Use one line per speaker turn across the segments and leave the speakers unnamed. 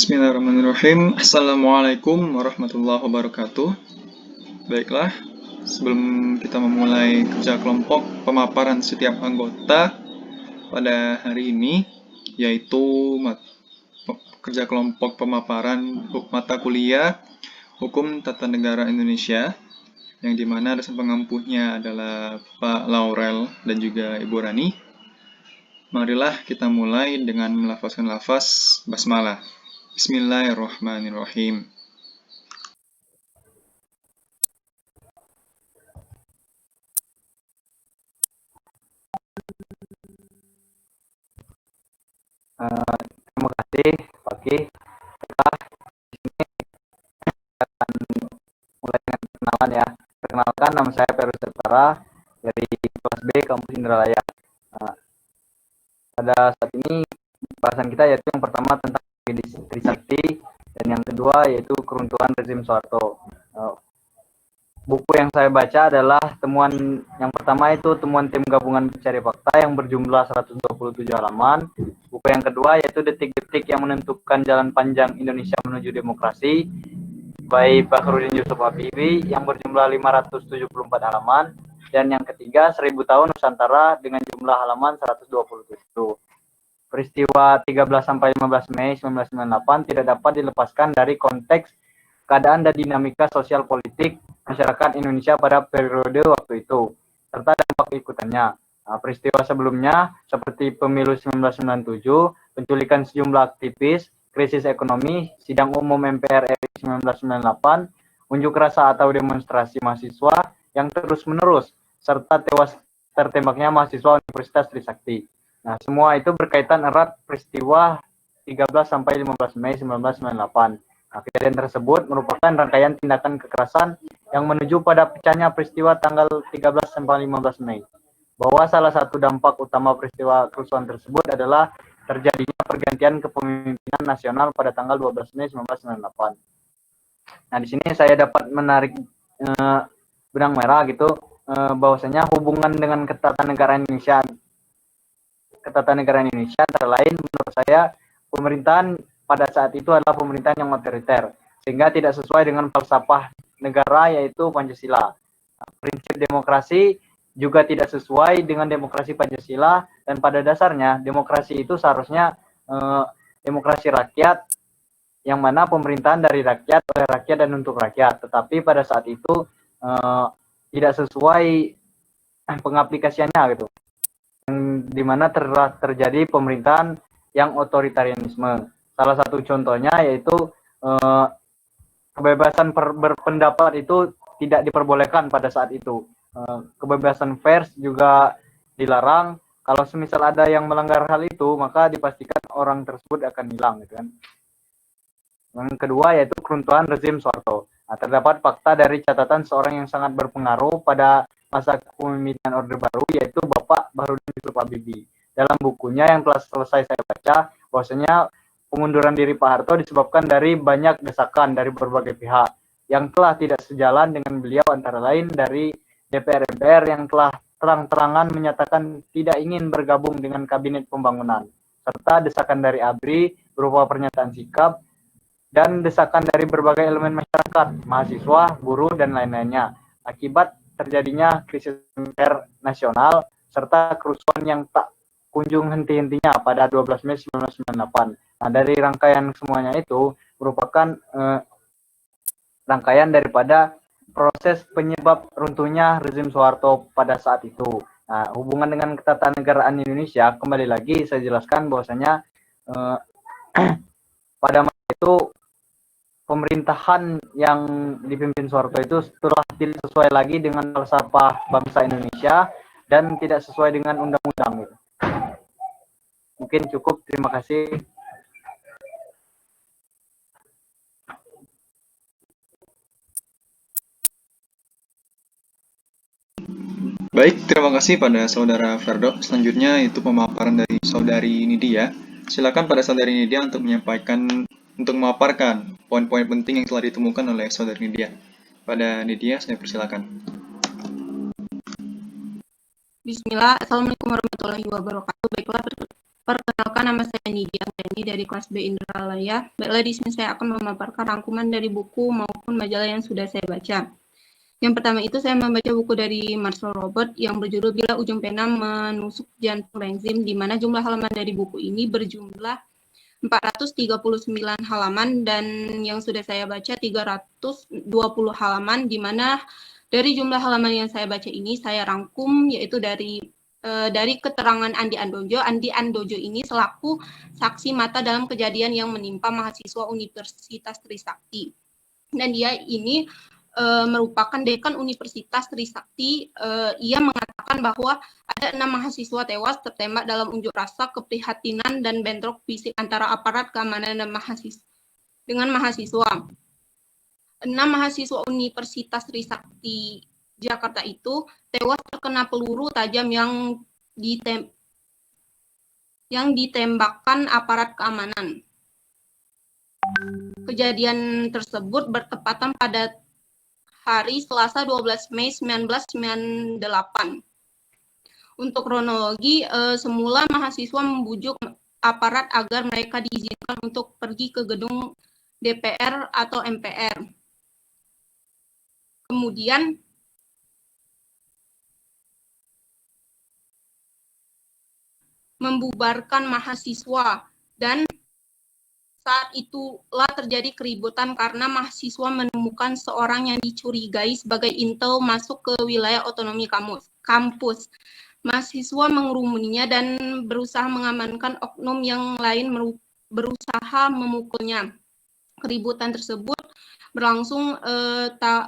Bismillahirrahmanirrahim. Assalamualaikum warahmatullahi wabarakatuh. Baiklah, sebelum kita memulai kerja kelompok pemaparan setiap anggota pada hari ini, yaitu kerja kelompok pemaparan mata kuliah Hukum Tata Negara Indonesia, yang dimana dosen pengampuhnya adalah Pak Laurel dan juga Ibu Rani. Marilah kita mulai dengan melafazkan lafaz basmalah. Bismillahirrahmanirrahim.
Terima kasih Pak Ki. Kita di sini akan mulai dengan perkenalan ya. Perkenalkan, nama saya Peru Setara dari kelas B Kampus Indralaya. Pada saat ini bahasan kita yaitu yang pertama tentang Trisakti dan yang kedua yaitu keruntuhan rezim Soeharto. Buku yang saya baca adalah temuan yang pertama itu temuan tim gabungan pencari fakta yang berjumlah 127 halaman. Buku yang kedua yaitu detik-detik yang menentukan jalan panjang Indonesia menuju demokrasi by Bahrudin Yusuf Habibie yang berjumlah 574 halaman. Dan yang ketiga 1000 tahun Nusantara dengan jumlah halaman 127. Peristiwa 13-15 Mei 1998 tidak dapat dilepaskan dari konteks keadaan dan dinamika sosial politik masyarakat Indonesia pada periode waktu itu, serta dampak ikutannya. Peristiwa sebelumnya, seperti pemilu 1997, penculikan sejumlah aktivis, krisis ekonomi, sidang umum MPR RI 1998, unjuk rasa atau demonstrasi mahasiswa yang terus-menerus, serta tewas tertembaknya mahasiswa Universitas Trisakti. Nah, semua itu berkaitan erat peristiwa 13-15 Mei 1998. Kejadian tersebut merupakan rangkaian tindakan kekerasan yang menuju pada pecahnya peristiwa tanggal 13-15 Mei. Bahwa salah satu dampak utama peristiwa kerusuhan tersebut adalah terjadinya pergantian kepemimpinan nasional pada tanggal 12 Mei 1998. Nah, di sini saya dapat menarik benang merah gitu, bahwasanya hubungan dengan ketatanegaraan Indonesia antara lain menurut saya pemerintahan pada saat itu adalah pemerintahan yang otoriter, sehingga tidak sesuai dengan falsafah negara yaitu Pancasila. Prinsip demokrasi juga tidak sesuai dengan demokrasi Pancasila, dan pada dasarnya demokrasi itu seharusnya demokrasi rakyat, yang mana pemerintahan dari rakyat, oleh rakyat, dan untuk rakyat. Tetapi pada saat itu tidak sesuai pengaplikasiannya gitu, yang dimana terjadi pemerintahan yang otoritarianisme. Salah satu contohnya yaitu kebebasan berpendapat itu tidak diperbolehkan pada saat itu. Kebebasan pers juga dilarang. Kalau semisal ada yang melanggar hal itu, maka dipastikan orang tersebut akan hilang, gitu kan. Yang kedua yaitu keruntuhan rezim Soeharto. Terdapat fakta dari catatan seorang yang sangat berpengaruh pada masa kepemimpinan Orde Baru, yaitu Bapak Bahrudin Yusuf Habibie. Dalam bukunya yang telah selesai saya baca, bahwasanya pengunduran diri Pak Harto disebabkan dari banyak desakan dari berbagai pihak yang telah tidak sejalan dengan beliau, antara lain dari DPR-MPR yang telah terang-terangan menyatakan tidak ingin bergabung dengan Kabinet Pembangunan, serta desakan dari ABRI berupa pernyataan sikap, dan desakan dari berbagai elemen masyarakat, mahasiswa, buruh, dan lain-lainnya. Akibat terjadinya krisis moneter nasional, serta kerusuhan yang tak kunjung henti-hentinya pada 12 Mei 1998. Nah, dari rangkaian semuanya itu merupakan rangkaian daripada proses penyebab runtuhnya rezim Soeharto pada saat itu. Nah, hubungan dengan ketatanegaraan Indonesia, kembali lagi saya jelaskan bahwasanya pada masa itu pemerintahan yang dipimpin Soeharto itu telah tidak sesuai lagi dengan falsafah bangsa Indonesia dan tidak sesuai dengan undang-undang. Mungkin cukup, terima kasih.
Baik, terima kasih pada Saudara Ferdo. Selanjutnya itu pemaparan dari Saudari Nidia. Silakan pada Saudari Nidia untuk memaparkan poin-poin penting yang telah ditemukan oleh Saudari Nidia. Pada Nidia, saya persilakan.
Bismillah, Assalamualaikum warahmatullahi wabarakatuh. Baiklah, perkenalkan Perkenalkan, nama saya Nidia Anggreni dari kelas B Indralaya. Baiklah, di sini saya akan memaparkan rangkuman dari buku maupun majalah yang sudah saya baca. Yang pertama itu saya membaca buku dari Marcel Robert yang berjudul Bila Ujung Pena Menusuk Jantung Rezim, di mana jumlah halaman dari buku ini berjumlah 439 halaman dan yang sudah saya baca 320 halaman, di mana dari jumlah halaman yang saya baca ini saya rangkum yaitu dari keterangan Andi Andojo. Andi Andojo ini selaku saksi mata dalam kejadian yang menimpa mahasiswa Universitas Trisakti. Dan dia ini merupakan dekan Universitas Trisakti. Ia mengatakan bahwa ada 6 mahasiswa tewas tertembak dalam unjuk rasa keprihatinan dan bentrok fisik antara aparat keamanan dan dengan mahasiswa. 6 mahasiswa Universitas Trisakti Jakarta itu tewas terkena peluru tajam yang ditembakkan aparat keamanan. Kejadian tersebut bertepatan pada hari Selasa 12 Mei 1998. Untuk kronologi, semula mahasiswa membujuk aparat agar mereka diizinkan untuk pergi ke gedung DPR atau MPR. Kemudian membubarkan mahasiswa dan saat itulah terjadi keributan karena mahasiswa menemukan seorang yang dicurigai sebagai intel masuk ke wilayah otonomi kampus. Mahasiswa mengerumuninya dan berusaha mengamankan oknum yang lain berusaha memukulnya. Keributan tersebut berlangsung 10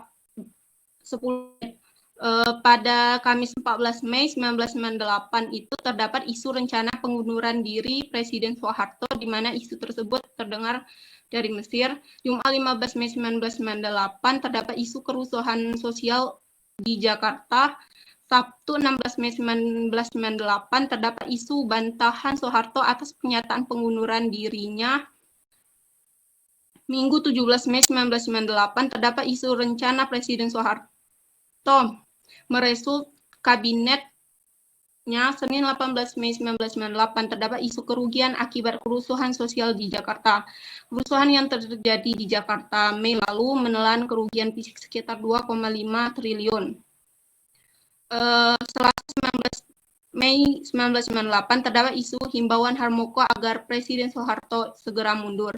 pada Kamis 14 Mei 1998 itu terdapat isu rencana pengunduran diri Presiden Soeharto, di mana isu tersebut terdengar dari Mesir. Jumat 15 Mei 1998 terdapat isu kerusuhan sosial di Jakarta. Sabtu 16 Mei 1998 terdapat isu bantahan Soeharto atas pernyataan pengunduran dirinya. Minggu 17 Mei 1998 terdapat isu rencana Presiden Soeharto mereshuffle kabinetnya. Senin 18 Mei 1998 terdapat isu kerugian akibat kerusuhan sosial di Jakarta. Kerusuhan yang terjadi di Jakarta Mei lalu menelan kerugian fisik sekitar 2,5 triliun. Selasa 19 Mei 1998 terdapat isu himbauan Harmoko agar Presiden Soeharto segera mundur.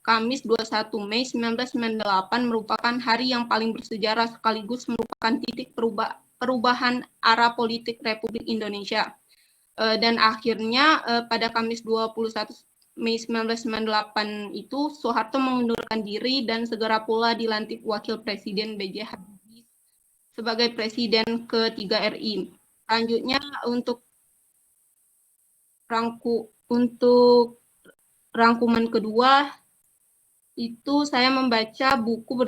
Kamis 21 Mei 1998 merupakan hari yang paling bersejarah sekaligus merupakan titik perubahan arah politik Republik Indonesia. Dan akhirnya pada Kamis 21 Mei 1998 itu Soeharto mengundurkan diri dan segera pula dilantik Wakil Presiden B.J. Habibie sebagai Presiden ketiga RI. Selanjutnya untuk rangkuman kedua itu saya membaca buku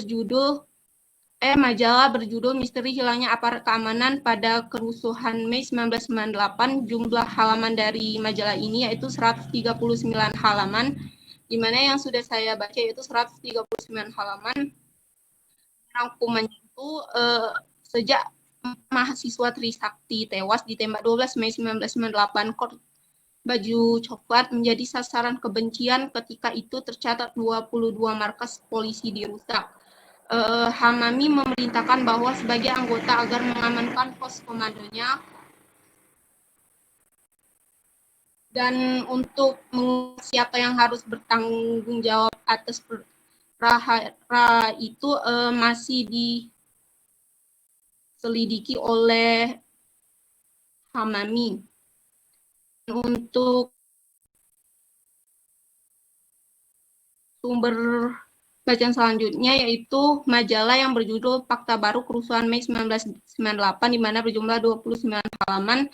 majalah berjudul Misteri Hilangnya Aparat Keamanan pada Kerusuhan Mei 1998. Jumlah halaman dari majalah ini yaitu 139 halaman, di mana yang sudah saya baca yaitu 139 halaman. Rangkumannya itu sejak mahasiswa Trisakti tewas ditembak 12 Mei 1998, baju coklat menjadi sasaran kebencian. Ketika itu tercatat 22 markas polisi dirusak. Hamami memerintahkan bahwa sebagai anggota agar mengamankan pos komandonya dan untuk siapa yang harus bertanggung jawab atas perkara itu masih diselidiki oleh Hamami. Untuk sumber bacaan selanjutnya yaitu majalah yang berjudul Fakta Baru Kerusuhan Mei 1998, di mana berjumlah 29 halaman.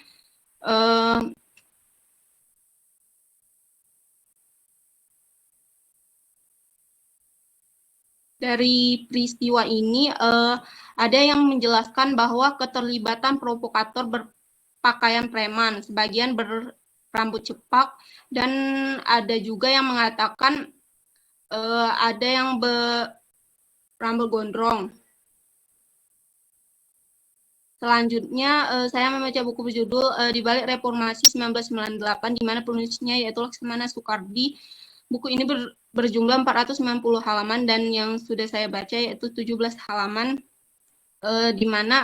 Dari peristiwa ini ada yang menjelaskan bahwa keterlibatan provokator berpakaian preman, sebagian berambut cepak, dan ada juga yang mengatakan ada yang berambut gondrong. Selanjutnya, saya membaca buku berjudul Di Balik Reformasi 1998, di mana penulisnya yaitu Laksmana Soekardi. Buku ini berjumlah 490 halaman, dan yang sudah saya baca yaitu 17 halaman, di mana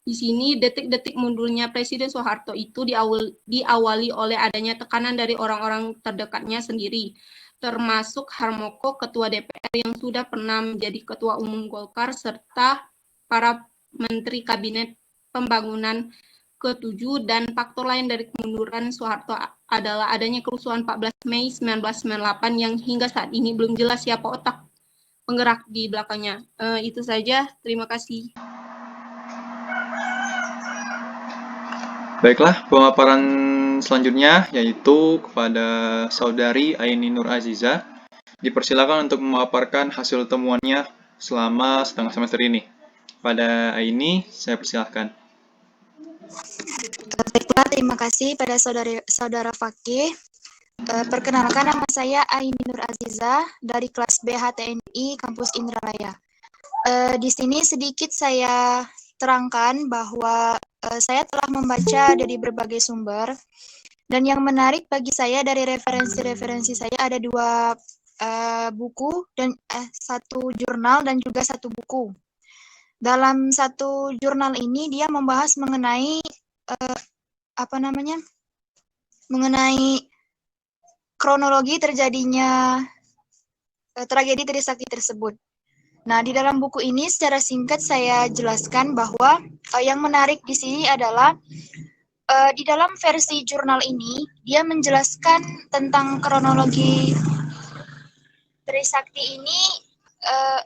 di sini detik-detik mundurnya Presiden Soeharto itu diawali oleh adanya tekanan dari orang-orang terdekatnya sendiri, termasuk Harmoko, Ketua DPR yang sudah pernah menjadi Ketua Umum Golkar, serta para Menteri Kabinet Pembangunan ke-7, dan faktor lain dari kemunduran Soeharto adalah adanya kerusuhan 14 Mei 1998 yang hingga saat ini belum jelas siapa otak penggerak di belakangnya. Itu saja, terima kasih.
Baiklah, pemaparan selanjutnya yaitu kepada Saudari Aini Nur Aziza. Dipersilakan untuk memaparkan hasil temuannya selama setengah semester ini. Pada Aini, saya persilahkan.
Baiklah, terima kasih pada saudara Fakih. Perkenalkan, nama saya Aini Nur Aziza dari kelas B HTNI Kampus Indralaya. Di sini sedikit saya terangkan bahwa saya telah membaca dari berbagai sumber, dan yang menarik bagi saya dari referensi-referensi saya ada 2 buku dan 1 jurnal dan juga 1 buku. Dalam 1 jurnal ini dia membahas mengenai mengenai kronologi terjadinya tragedi Trisakti tersebut. Nah, di dalam buku ini secara singkat saya jelaskan bahwa yang menarik di sini adalah di dalam versi jurnal ini dia menjelaskan tentang kronologi Trisakti ini,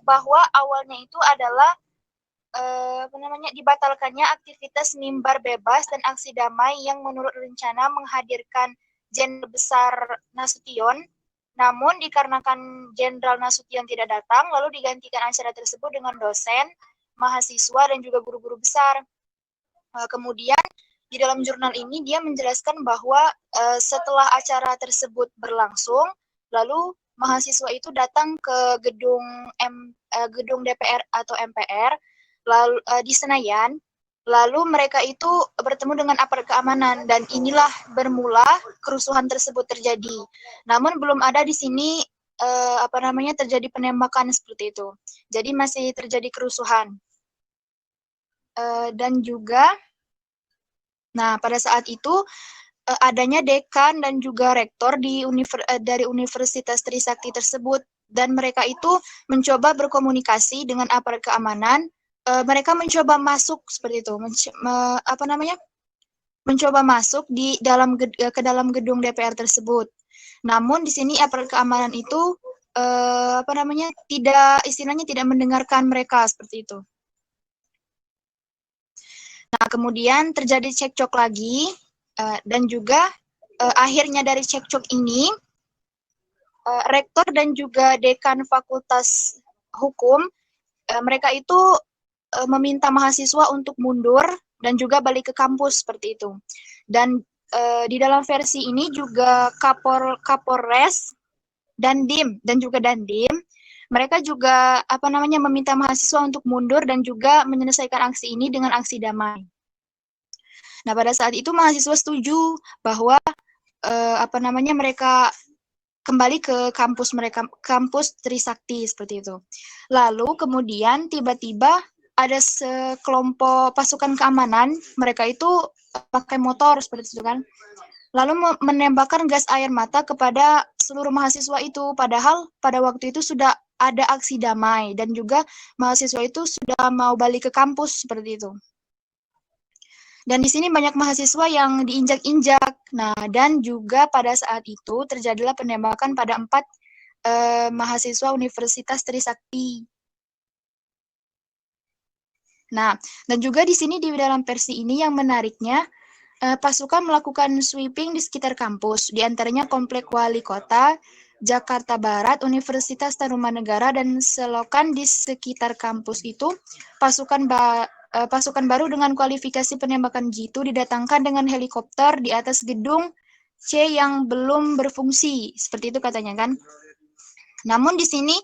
bahwa awalnya itu adalah dibatalkannya aktivitas mimbar bebas dan aksi damai yang menurut rencana menghadirkan Jenderal Besar Nasution. Namun dikarenakan Jenderal Nasution tidak datang, lalu digantikan acara tersebut dengan dosen, mahasiswa, dan juga guru-guru besar. Kemudian di dalam jurnal ini dia menjelaskan bahwa setelah acara tersebut berlangsung, lalu mahasiswa itu datang ke gedung DPR atau MPR, lalu di Senayan, lalu mereka itu bertemu dengan aparat keamanan, dan inilah bermula kerusuhan tersebut terjadi. Namun belum ada di sini terjadi penembakan seperti itu. Jadi masih terjadi kerusuhan. Dan juga, nah pada saat itu adanya dekan dan juga rektor dari Universitas Trisakti tersebut, dan mereka itu mencoba berkomunikasi dengan aparat keamanan. Mereka mencoba masuk seperti itu, mencoba masuk ke dalam gedung DPR tersebut. Namun di sini aparat keamanan itu tidak mendengarkan mereka seperti itu. Nah, kemudian terjadi cekcok lagi, dan juga akhirnya dari cekcok ini rektor dan juga dekan Fakultas Hukum mereka itu meminta mahasiswa untuk mundur dan juga balik ke kampus seperti itu. Dan di dalam versi ini juga Kapolres dan Dandim mereka juga meminta mahasiswa untuk mundur dan juga menyelesaikan aksi ini dengan aksi damai. Nah, pada saat itu mahasiswa setuju bahwa mereka kembali ke kampus mereka, kampus Trisakti seperti itu. Lalu kemudian tiba-tiba ada sekelompok pasukan keamanan, mereka itu pakai motor seperti itu kan. Lalu menembakkan gas air mata kepada seluruh mahasiswa itu, padahal pada waktu itu sudah ada aksi damai dan juga mahasiswa itu sudah mau balik ke kampus seperti itu. Dan di sini banyak mahasiswa yang diinjak-injak. Nah, dan juga pada saat itu terjadilah penembakan pada 4 mahasiswa Universitas Trisakti. Nah, dan juga di sini di dalam versi ini yang menariknya, pasukan melakukan sweeping di sekitar kampus, di antaranya Komplek Wali Kota, Jakarta Barat, Universitas Tarumanegara, dan selokan di sekitar kampus itu, pasukan baru dengan kualifikasi penembakan jitu didatangkan dengan helikopter di atas gedung C yang belum berfungsi, seperti itu katanya kan. Namun di sini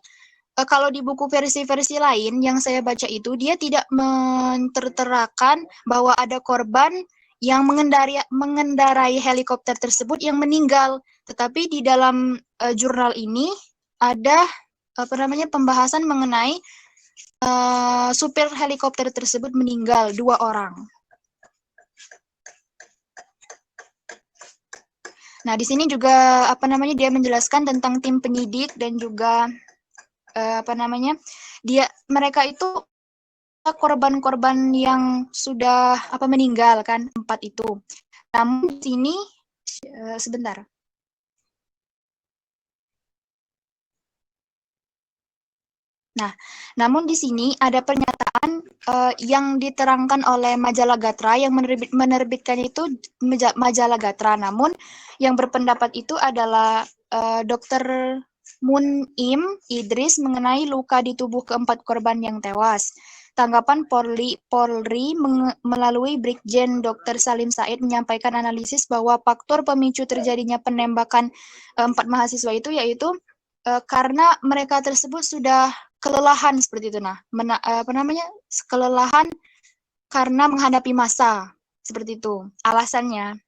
kalau di buku versi-versi lain yang saya baca itu, dia tidak menterterakan bahwa ada korban yang mengendarai helikopter tersebut yang meninggal. Tetapi di dalam jurnal ini ada pembahasan mengenai supir helikopter tersebut meninggal, 2 orang. Nah, di sini juga dia menjelaskan tentang tim penyidik dan juga mereka itu korban-korban yang sudah meninggal kan, 4 itu. Namun di sini sebentar. Nah, namun di sini ada pernyataan yang diterangkan oleh majalah Gatra yang menerbitkannya itu majalah Gatra. Namun yang berpendapat itu adalah Dr. Munim Idris mengenai luka di tubuh keempat korban yang tewas. Tanggapan Polri melalui Brigjen Dr. Salim Said menyampaikan analisis bahwa faktor pemicu terjadinya penembakan 4 mahasiswa itu yaitu karena mereka tersebut sudah kelelahan seperti itu. Nah, kelelahan karena menghadapi massa seperti itu alasannya.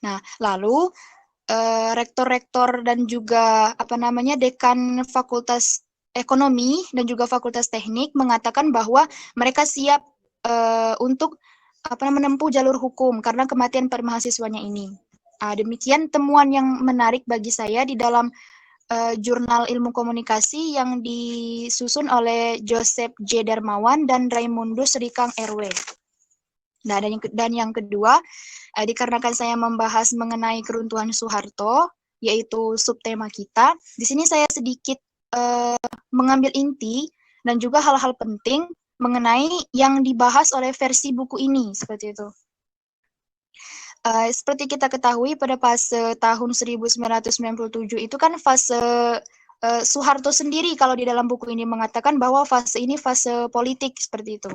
Nah, lalu rektor-rektor dan juga dekan Fakultas Ekonomi dan juga Fakultas Teknik mengatakan bahwa mereka siap untuk menempuh jalur hukum karena kematian para mahasiswanya ini. Demikian temuan yang menarik bagi saya di dalam jurnal ilmu komunikasi yang disusun oleh Joseph J. Darmawan dan Raimundus Rikang RW. Nah, dan yang kedua, dikarenakan saya membahas mengenai keruntuhan Soeharto, yaitu subtema kita, di sini saya sedikit mengambil inti dan juga hal-hal penting mengenai yang dibahas oleh versi buku ini, seperti itu. Seperti kita ketahui pada fase tahun 1997 itu kan fase Soeharto sendiri kalau di dalam buku ini mengatakan bahwa fase ini fase politik seperti itu.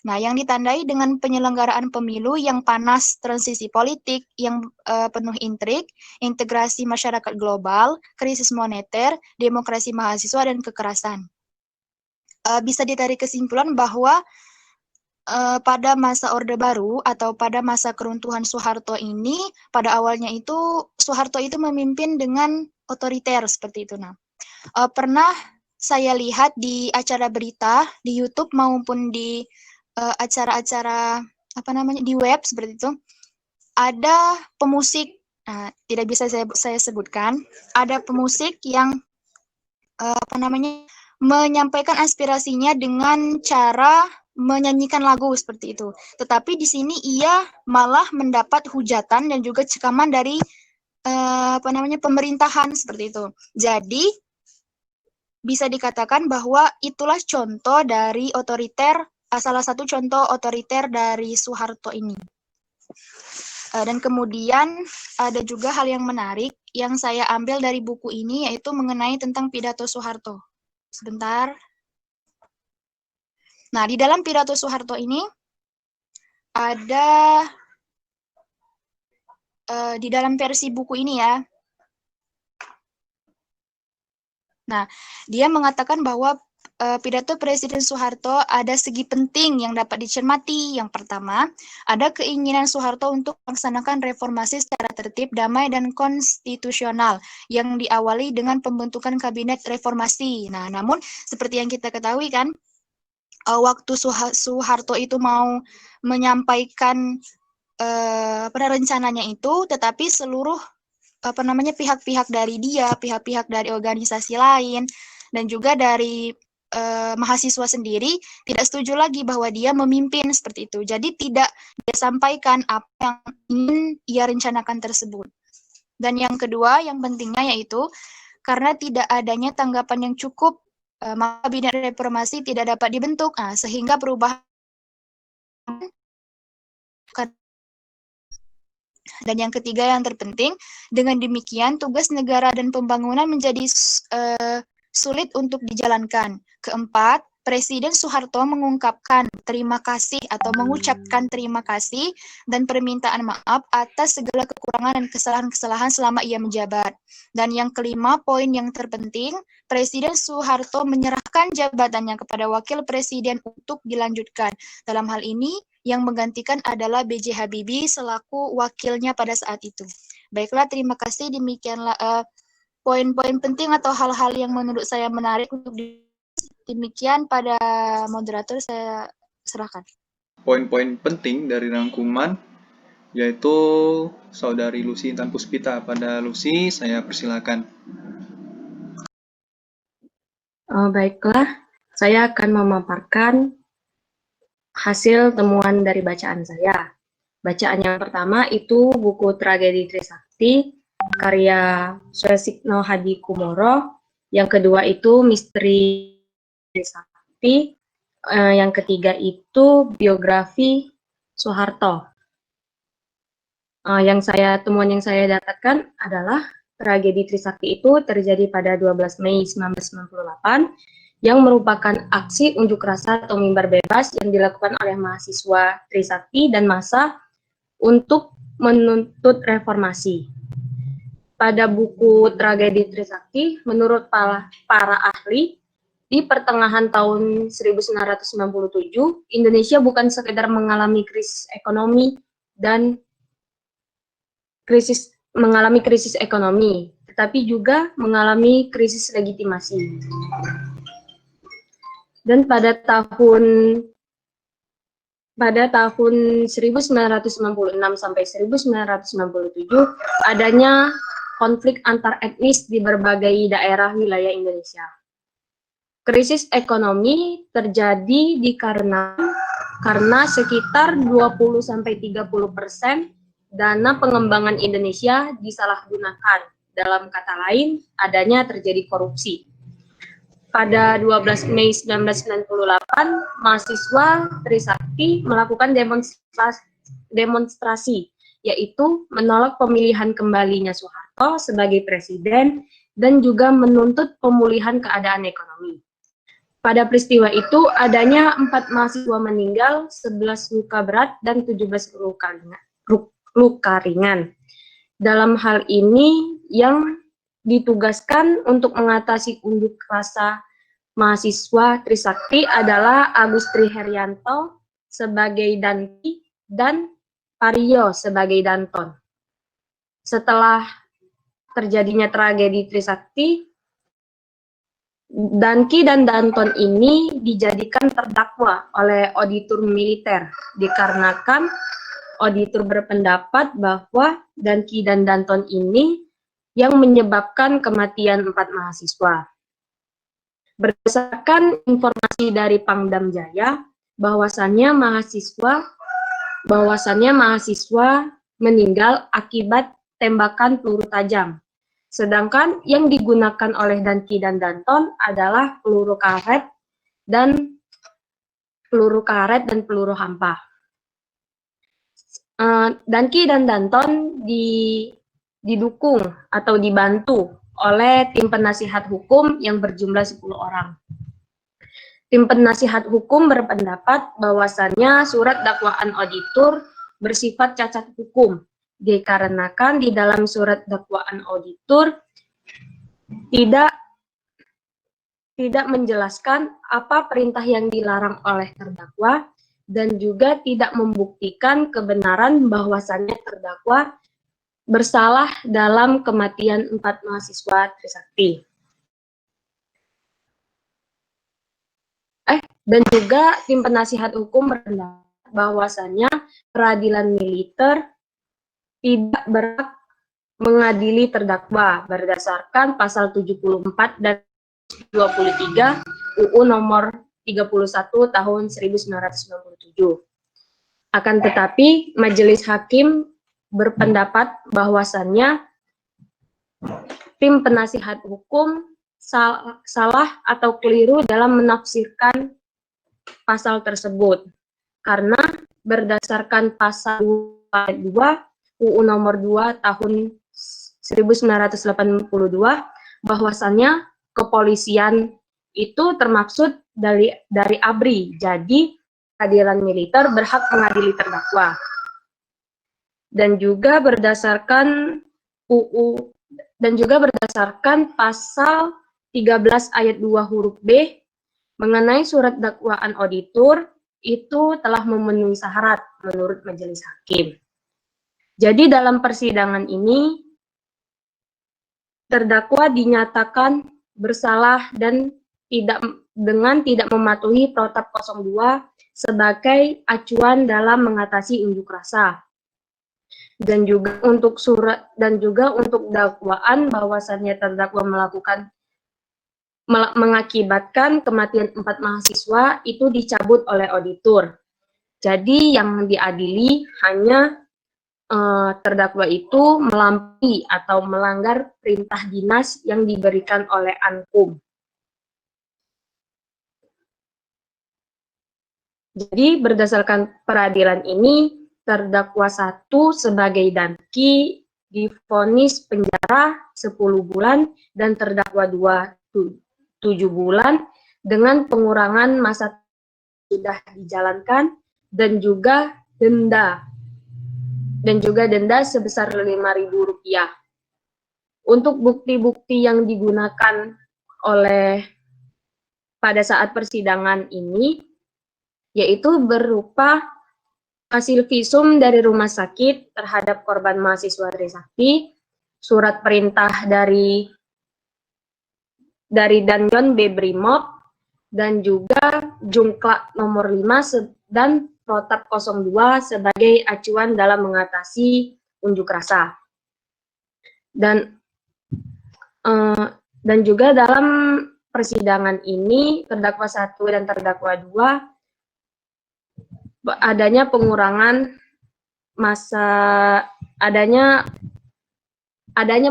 Nah, yang ditandai dengan penyelenggaraan pemilu yang panas, transisi politik yang penuh intrik, integrasi masyarakat global, krisis moneter, demokrasi mahasiswa, dan kekerasan. Bisa ditarik kesimpulan bahwa pada masa Orde Baru atau pada masa keruntuhan Soeharto ini, pada awalnya itu Soeharto itu memimpin dengan otoriter seperti itu. Nah, pernah saya lihat di acara berita di YouTube maupun di acara-acara di web seperti itu, ada pemusik, tidak bisa saya sebutkan, ada pemusik yang menyampaikan aspirasinya dengan cara menyanyikan lagu seperti itu. Tetapi di sini ia malah mendapat hujatan dan juga cekaman dari pemerintahan seperti itu. Jadi bisa dikatakan bahwa itulah contoh dari otoriter, salah satu contoh otoriter dari Soeharto ini. Dan kemudian ada juga hal yang menarik yang saya ambil dari buku ini, yaitu mengenai tentang pidato Soeharto. Sebentar. Nah, di dalam pidato Soeharto ini ada di dalam versi buku ini ya. Nah, dia mengatakan bahwa pidato Presiden Soeharto ada segi penting yang dapat dicermati. Yang pertama, ada keinginan Soeharto untuk melaksanakan reformasi secara tertib, damai, dan konstitusional yang diawali dengan pembentukan kabinet reformasi. Nah, namun seperti yang kita ketahui kan, waktu Soeharto itu mau menyampaikan rencananya itu, tetapi seluruh pihak-pihak dari dia, pihak-pihak dari organisasi lain, dan juga dari mahasiswa sendiri tidak setuju lagi bahwa dia memimpin seperti itu. Jadi tidak dia sampaikan apa yang ingin ia rencanakan tersebut. Dan yang kedua, yang pentingnya yaitu karena tidak adanya tanggapan yang cukup, maka kabinet reformasi tidak dapat dibentuk, sehingga perubahan. Dan yang ketiga yang terpenting, dengan demikian tugas negara dan pembangunan menjadi sulit untuk dijalankan. Keempat, Presiden Soeharto mengungkapkan terima kasih atau mengucapkan terima kasih dan permintaan maaf atas segala kekurangan dan kesalahan-kesalahan selama ia menjabat. Dan yang kelima, poin yang terpenting, Presiden Soeharto menyerahkan jabatannya kepada Wakil Presiden untuk dilanjutkan. Dalam hal ini, yang menggantikan adalah B.J. Habibie selaku wakilnya pada saat itu. Baiklah, terima kasih. Demikianlah poin-poin penting atau hal-hal yang menurut saya menarik untuk demikian pada moderator saya serahkan.
Poin-poin penting dari rangkuman yaitu Saudari Lucy Intan Puspita. Pada Lucy, saya persilakan.
Baiklah, saya akan memaparkan hasil temuan dari bacaan saya. Bacaan yang pertama itu buku Tragedi Trisakti, karya Suesikno Hadikumoro. Yang kedua itu Misteri Trisakti. Yang ketiga itu biografi Soeharto. Temuan yang saya dapatkan adalah tragedi Trisakti itu terjadi pada 12 Mei 1998 yang merupakan aksi unjuk rasa atau mimbar bebas yang dilakukan oleh mahasiswa Trisakti dan massa untuk menuntut reformasi. Pada buku Tragedi Trisakti, menurut para ahli, di pertengahan tahun 1997, Indonesia bukan sekedar mengalami krisis ekonomi, tetapi juga mengalami krisis legitimasi. Dan pada tahun 1996 sampai 1997 adanya konflik antar etnis di berbagai daerah wilayah Indonesia. Krisis ekonomi terjadi karena sekitar 20-30% dana pengembangan Indonesia disalahgunakan. Dalam kata lain, adanya terjadi korupsi. Pada 12 Mei 1998, mahasiswa Trisakti melakukan demonstrasi, yaitu menolak pemilihan kembalinya Soeharto sebagai presiden dan juga menuntut pemulihan keadaan ekonomi. Pada peristiwa itu, adanya 4 mahasiswa meninggal, 11 luka berat, dan 17 luka ringan. Dalam hal ini, yang ditugaskan untuk mengatasi unjuk rasa mahasiswa Trisakti adalah Agustri Herianto sebagai Danki dan Pario sebagai Danton. Setelah terjadinya tragedi Trisakti, Danki dan Danton ini dijadikan terdakwa oleh auditor militer dikarenakan auditor berpendapat bahwa Danki dan Danton ini yang menyebabkan kematian 4 mahasiswa. Berdasarkan informasi dari Pangdam Jaya, bahwasannya mahasiswa meninggal akibat tembakan peluru tajam. Sedangkan yang digunakan oleh Danki dan Danton adalah peluru karet dan peluru hampa. Danki dan Danton didukung atau dibantu oleh tim penasihat hukum yang berjumlah 10 orang. Tim penasihat hukum berpendapat bahwasannya surat dakwaan auditor bersifat cacat hukum, dikarenakan di dalam surat dakwaan auditor tidak menjelaskan apa perintah yang dilarang oleh terdakwa dan juga tidak membuktikan kebenaran bahwasannya terdakwa bersalah dalam kematian 4 mahasiswa Trisakti. Dan juga tim penasihat hukum berpendapat bahwasannya peradilan militer tidak berhak mengadili terdakwa berdasarkan pasal 74 dan 23 UU nomor 31 tahun 1997. Akan tetapi majelis hakim berpendapat bahwasannya tim penasihat hukum salah atau keliru dalam menafsirkan pasal tersebut karena berdasarkan pasal 2 UU nomor 2 tahun 1982 bahwasannya kepolisian itu termaksud dari ABRI. Jadi peradilan militer berhak mengadili terdakwa. Dan juga berdasarkan pasal 13 ayat 2 huruf B mengenai surat dakwaan auditor itu telah memenuhi syarat menurut majelis hakim. Jadi dalam persidangan ini terdakwa dinyatakan bersalah dan tidak mematuhi Protap 02 sebagai acuan dalam mengatasi unjuk rasa. Dan juga untuk dakwaan bahwasannya terdakwa mengakibatkan kematian 4 mahasiswa itu dicabut oleh auditor. Jadi yang diadili hanya terdakwa itu melampaui atau melanggar perintah dinas yang diberikan oleh Ankum. Jadi berdasarkan peradilan ini, terdakwa 1 sebagai Danki divonis penjara 10 bulan dan terdakwa 2 7 bulan dengan pengurangan masa sudah dijalankan dan juga denda sebesar Rp5.000. Untuk bukti-bukti yang digunakan pada saat persidangan ini, yaitu berupa hasil visum dari rumah sakit terhadap korban mahasiswa Trisakti, surat perintah dari Danjon Bebrimob, dan juga Jungklak nomor 5 dan Protap 02 sebagai acuan dalam mengatasi unjuk rasa. Dan juga dalam persidangan ini terdakwa 1 dan terdakwa 2 adanya pengurangan adanya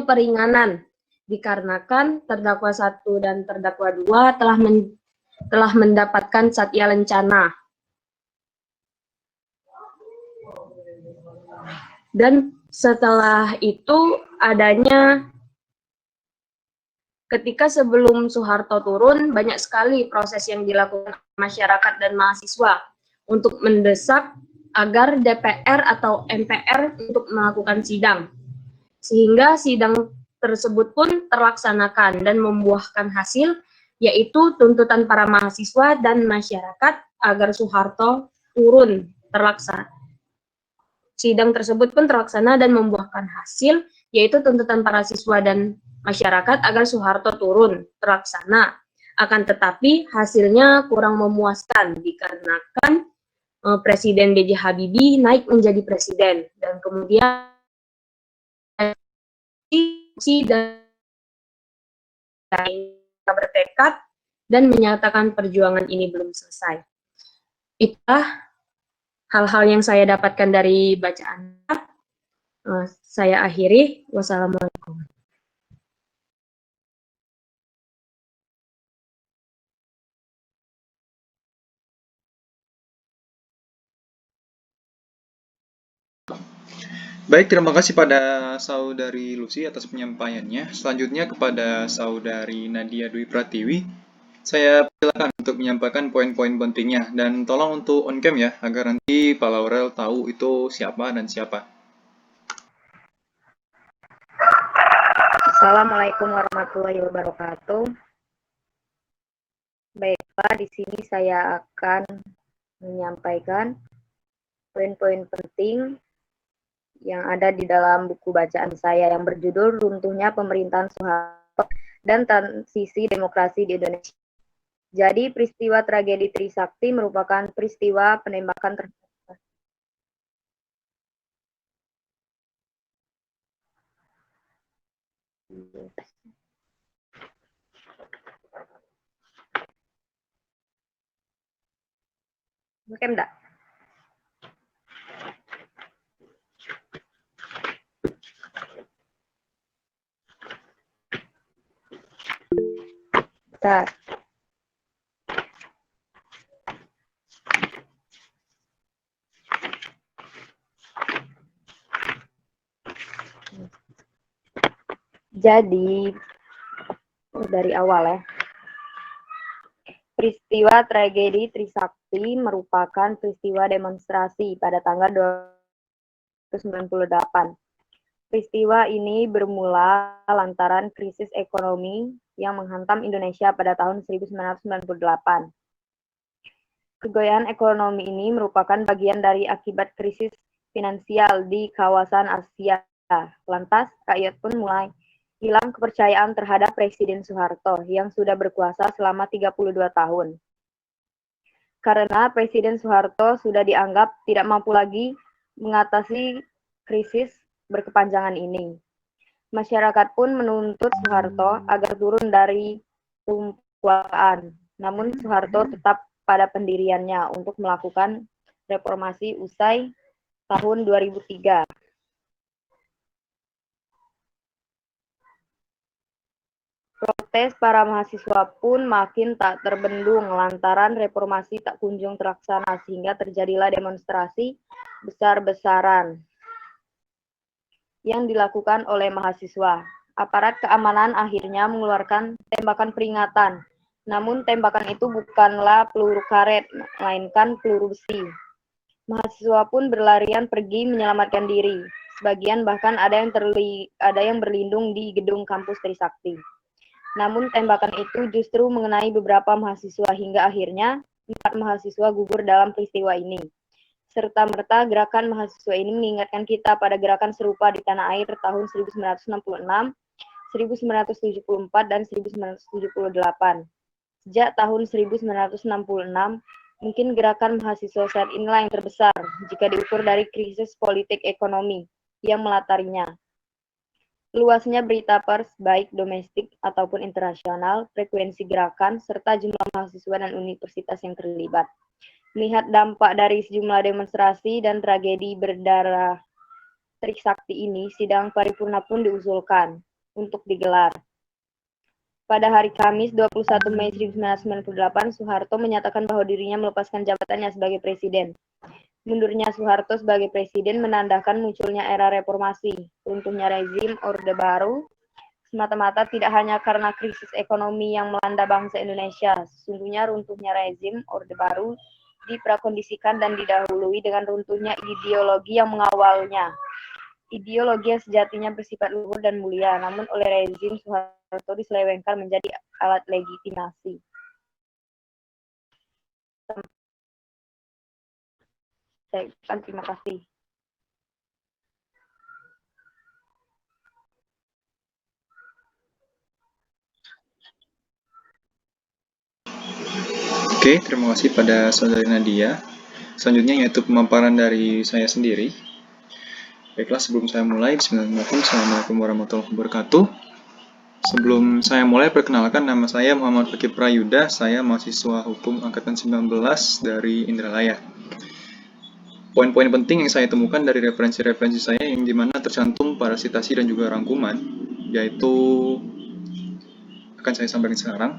peringanan dikarenakan terdakwa 1 dan terdakwa 2 telah mendapatkan satya lencana. Dan setelah itu ketika sebelum Soeharto turun, banyak sekali proses yang dilakukan masyarakat dan mahasiswa untuk mendesak agar DPR atau MPR untuk melakukan sidang. Sehingga sidang tersebut pun terlaksanakan dan membuahkan hasil, yaitu tuntutan para mahasiswa dan masyarakat agar Soeharto turun terlaksana. Sidang tersebut pun terlaksana dan membuahkan hasil, yaitu tuntutan para siswa dan masyarakat agar Soeharto turun terlaksana. Akan tetapi hasilnya kurang memuaskan dikarenakan Presiden B.J. Habibie naik menjadi presiden dan kemudian bertekad dan menyatakan perjuangan ini belum selesai. Itulah hal-hal yang saya dapatkan dari bacaan. Saya akhiri. Wassalamualaikum.
Baik, terima kasih pada Saudari Lucy atas penyampaiannya. Selanjutnya kepada Saudari Nadia Dwi Pratiwi. Saya silakan untuk menyampaikan poin-poin pentingnya. Dan tolong untuk on cam ya, agar nanti Pak Laurel tahu itu siapa dan siapa.
Assalamualaikum warahmatullahi wabarakatuh. Baiklah, di sini saya akan menyampaikan poin-poin penting yang ada di dalam buku bacaan saya yang berjudul Runtuhnya Pemerintahan Soeharto dan Transisi Demokrasi di Indonesia. Jadi, peristiwa tragedi Trisakti merupakan peristiwa penembakan terhadap enggak? Bentar. Jadi, dari awal ya. Peristiwa tragedi Trisakti merupakan peristiwa demonstrasi pada tanggal 298. Peristiwa ini bermula lantaran krisis ekonomi yang menghantam Indonesia pada tahun 1998. Kegoyahan ekonomi ini merupakan bagian dari akibat krisis finansial di kawasan Asia. Lantas, rakyat pun mulai hilang kepercayaan terhadap Presiden Soeharto yang sudah berkuasa selama 32 tahun. Karena Presiden Soeharto sudah dianggap tidak mampu lagi mengatasi krisis berkepanjangan ini. Masyarakat pun menuntut Soeharto agar turun dari tumpuan. Namun Soeharto tetap pada pendiriannya untuk melakukan reformasi usai tahun 2003. Protes para mahasiswa pun makin tak terbendung lantaran reformasi tak kunjung terlaksana sehingga terjadilah demonstrasi besar-besaran yang dilakukan oleh mahasiswa. Aparat keamanan akhirnya mengeluarkan tembakan peringatan. Namun tembakan itu bukanlah peluru karet, melainkan peluru besi. Mahasiswa pun berlarian pergi menyelamatkan diri. Sebagian bahkan ada yang berlindung di gedung kampus Trisakti. Namun tembakan itu justru mengenai beberapa mahasiswa hingga akhirnya 4 mahasiswa gugur dalam peristiwa ini. Serta-merta gerakan mahasiswa ini mengingatkan kita pada gerakan serupa di tanah air tahun 1966, 1974, dan 1978. Sejak tahun 1966, mungkin gerakan mahasiswa saat inilah yang terbesar jika diukur dari krisis politik ekonomi yang melatarinya. Luasnya berita pers, baik domestik ataupun internasional, frekuensi gerakan, serta jumlah mahasiswa dan universitas yang terlibat. Melihat dampak dari sejumlah demonstrasi dan tragedi berdarah Trisakti ini, sidang paripurna pun diusulkan untuk digelar. Pada hari Kamis 21 Mei 1998, Soeharto menyatakan bahwa dirinya melepaskan jabatannya sebagai presiden. Mundurnya Soeharto sebagai presiden menandakan munculnya era reformasi. Runtuhnya rezim Orde Baru semata-mata tidak hanya karena krisis ekonomi yang melanda bangsa Indonesia. Sesungguhnya runtuhnya rezim Orde Baru diprakondisikan dan didahului dengan runtuhnya ideologi yang mengawalnya. Ideologi yang sejatinya bersifat luhur dan mulia, namun oleh rezim Soeharto diselewengkan menjadi alat legitimasi. Terima kasih.
Oke, terima kasih pada Saudari Nadia. Selanjutnya yaitu pemaparan dari saya sendiri. Baiklah, sebelum saya mulai, bismillahirrahmanirrahim. Assalamualaikum warahmatullahi wabarakatuh. Sebelum saya mulai, perkenalkan nama saya Muhammad Fakih Prayuda. Saya mahasiswa hukum angkatan 19 dari Indralaya. Poin-poin penting yang saya temukan dari referensi-referensi saya yang dimana tercantum pada citasi dan juga rangkuman, yaitu akan saya sampaikan sekarang.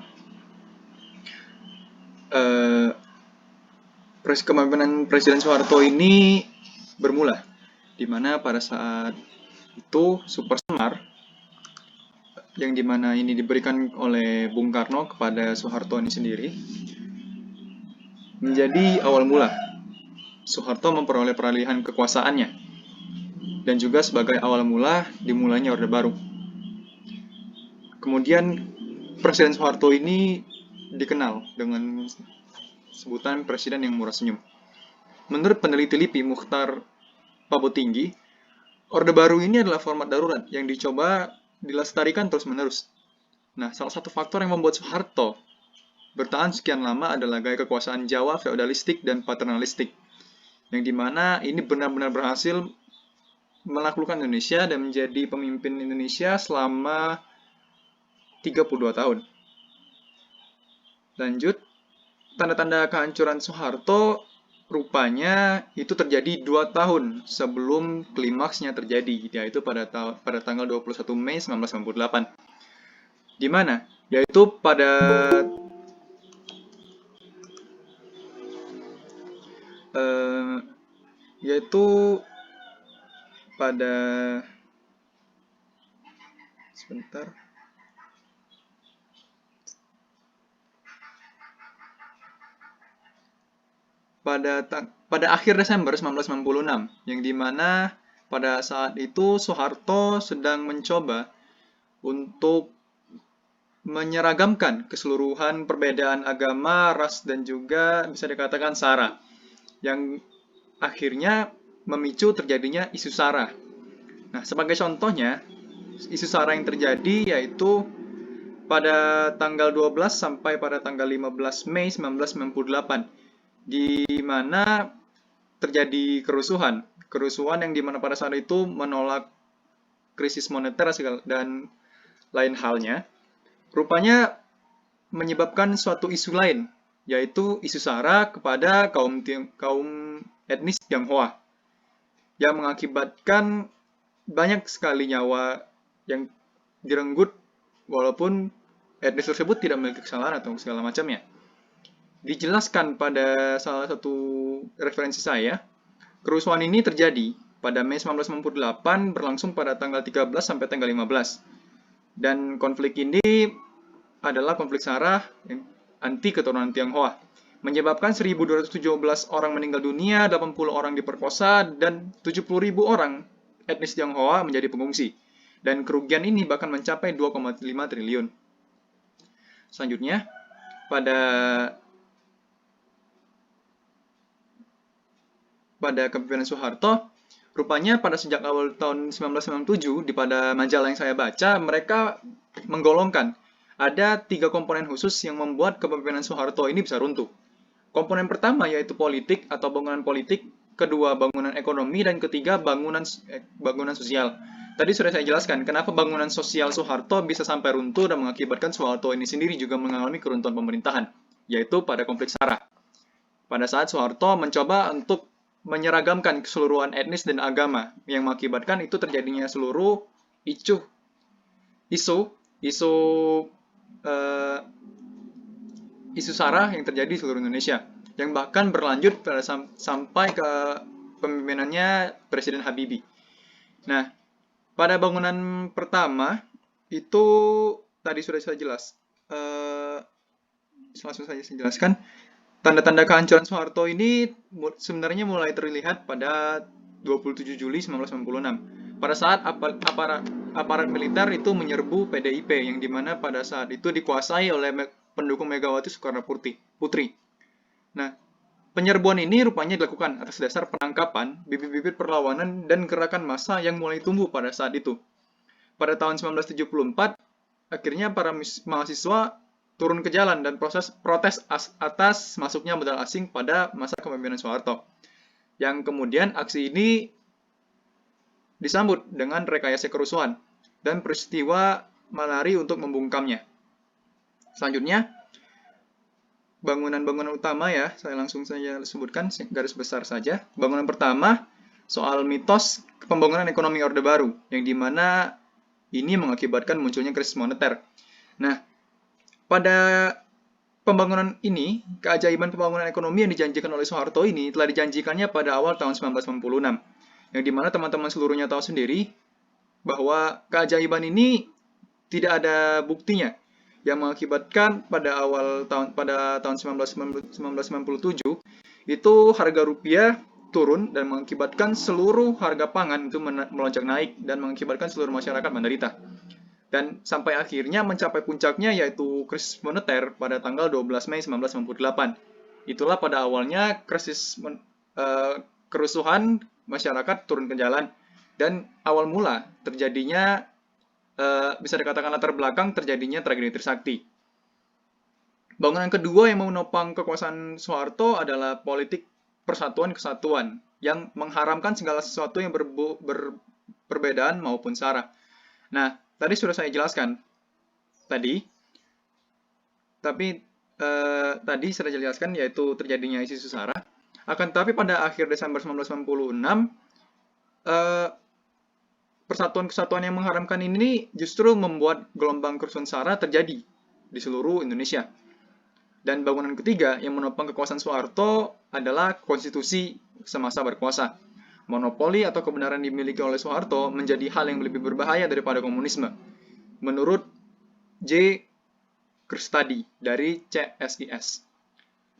Kepemimpinan Presiden Soeharto ini bermula, di mana pada saat itu Super Semar, yang dimana ini diberikan oleh Bung Karno kepada Soeharto ini sendiri, menjadi awal mula Soeharto memperoleh peralihan kekuasaannya, dan juga sebagai awal mula dimulainya Orde Baru. Kemudian Presiden Soeharto ini dikenal dengan sebutan Presiden yang murah senyum. Menurut peneliti LIPI Mukhtar Pabotinggi, Orde Baru ini adalah format darurat yang dicoba dilestarikan terus-menerus. Nah, salah satu faktor yang membuat Soeharto bertahan sekian lama adalah gaya kekuasaan Jawa feodalistik dan paternalistik, yang dimana ini benar-benar berhasil menaklukkan Indonesia dan menjadi pemimpin Indonesia selama 32 tahun. Lanjut, tanda-tanda kehancuran Soeharto rupanya itu terjadi 2 tahun sebelum klimaksnya terjadi, yaitu pada tanggal 21 Mei 1998. Di mana? Yaitu pada sebentar. pada akhir Desember 1996, yang dimana pada saat itu Soeharto sedang mencoba untuk menyeragamkan keseluruhan perbedaan agama, ras, dan juga bisa dikatakan SARA, yang akhirnya memicu terjadinya isu SARA. Nah, sebagai contohnya, isu SARA yang terjadi yaitu pada tanggal 12 sampai pada tanggal 15 Mei 1998, di mana terjadi kerusuhan yang dimana pada saat itu menolak krisis moneter dan lain halnya, rupanya menyebabkan suatu isu lain, yaitu isu SARA kepada kaum etnis Tionghoa, yang mengakibatkan banyak sekali nyawa yang direnggut walaupun etnis tersebut tidak memiliki kesalahan atau segala macamnya. Dijelaskan pada salah satu referensi saya, kerusuhan ini terjadi pada Mei 1998 berlangsung pada tanggal 13 sampai tanggal 15. Dan konflik ini adalah konflik SARA anti keturunan Tionghoa, menyebabkan 1.217 orang meninggal dunia, 80 orang diperkosa, dan 70.000 orang etnis Tionghoa menjadi pengungsi. Dan kerugian ini bahkan mencapai 2,5 triliun. Selanjutnya, pada kepemimpinan Soeharto, rupanya pada sejak awal tahun 1997, pada majalah yang saya baca, mereka menggolongkan ada 3 komponen khusus yang membuat kepemimpinan Soeharto ini bisa runtuh. Komponen pertama yaitu politik atau bangunan politik, kedua bangunan ekonomi, dan ketiga bangunan sosial. Tadi sudah saya jelaskan kenapa bangunan sosial Soeharto bisa sampai runtuh dan mengakibatkan Soeharto ini sendiri juga mengalami keruntuhan pemerintahan, yaitu pada konflik SARA. Pada saat Soeharto mencoba untuk menyeragamkan keseluruhan etnis dan agama, yang mengakibatkan itu terjadinya seluruh isu SARA yang terjadi di seluruh Indonesia, yang bahkan berlanjut sampai ke pemimpinannya Presiden Habibie. Nah, pada bangunan pertama itu tadi sudah saya jelas. Langsung saja saya jelaskan. Tanda-tanda kehancuran Soeharto ini sebenarnya mulai terlihat pada 27 Juli 1996. Pada saat aparat militer itu menyerbu PDIP, yang dimana pada saat itu dikuasai oleh pendukung Megawati Soekarno Putri. Nah, penyerbuan ini rupanya dilakukan atas dasar penangkapan, bibit-bibit perlawanan, dan gerakan massa yang mulai tumbuh pada saat itu. Pada tahun 1974, akhirnya para mahasiswa turun ke jalan dan protes atas masuknya modal asing pada masa kepemimpinan Soeharto. Yang kemudian aksi ini disambut dengan rekayasa kerusuhan dan peristiwa malari untuk membungkamnya. Selanjutnya, bangunan-bangunan utama ya, saya langsung saja sebutkan garis besar saja. Bangunan pertama, soal mitos pembangunan ekonomi Orde Baru, yang dimana ini mengakibatkan munculnya krisis moneter. Nah, pada pembangunan ini, keajaiban pembangunan ekonomi yang dijanjikan oleh Soeharto ini telah dijanjikannya pada awal tahun 1996, yang dimana teman-teman seluruhnya tahu sendiri bahwa keajaiban ini tidak ada buktinya, yang mengakibatkan pada tahun 1997 itu harga rupiah turun dan mengakibatkan seluruh harga pangan itu melonjak naik dan mengakibatkan seluruh masyarakat menderita. Dan sampai akhirnya mencapai puncaknya yaitu krisis moneter pada tanggal 12 Mei 1998. Itulah pada awalnya kerusuhan, masyarakat turun ke jalan, dan awal mula terjadinya bisa dikatakan latar belakang terjadinya tragedi Trisakti. Bangunan kedua yang menopang kekuasaan Soeharto adalah politik persatuan kesatuan yang mengharamkan segala sesuatu yang berbedaan maupun SARA. Nah, tadi sudah saya jelaskan. Tadi sudah jelaskan yaitu terjadinya isu SARA. Akan tetapi pada akhir Desember 1996 persatuan kesatuan yang mengharamkan ini justru membuat gelombang kerusuhan SARA terjadi di seluruh Indonesia. Dan bangunan ketiga yang menopang kekuasaan Soeharto adalah konstitusi semasa berkuasa. Monopoli atau kebenaran dimiliki oleh Soeharto menjadi hal yang lebih berbahaya daripada komunisme. Menurut J. Kristadi dari CSIS.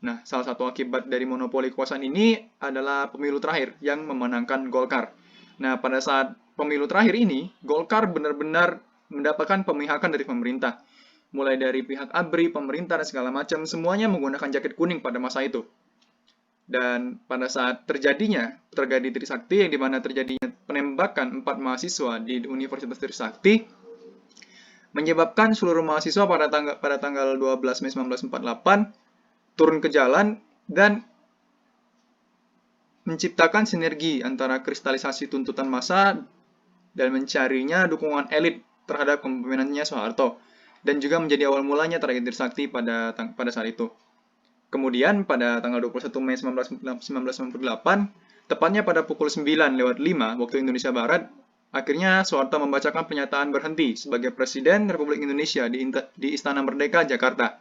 Nah, salah satu akibat dari monopoli kekuasaan ini adalah pemilu terakhir yang memenangkan Golkar. Nah, pada saat pemilu terakhir ini, Golkar benar-benar mendapatkan pemihakan dari pemerintah. Mulai dari pihak ABRI, pemerintah, dan segala macam, semuanya menggunakan jaket kuning pada masa itu. Dan pada saat terjadi Trisakti, yang dimana terjadinya penembakan 4 mahasiswa di Universitas Trisakti, menyebabkan seluruh mahasiswa pada tanggal 12 Mei 1948 turun ke jalan dan menciptakan sinergi antara kristalisasi tuntutan massa dan mencarinya dukungan elit terhadap kepemimpinannya Soeharto, dan juga menjadi awal mulanya tragedi Trisakti pada saat itu. Kemudian pada tanggal 21 Mei 1998, tepatnya pada pukul 9:05 waktu Indonesia Barat, akhirnya Soeharto membacakan pernyataan berhenti sebagai Presiden Republik Indonesia di Istana Merdeka, Jakarta.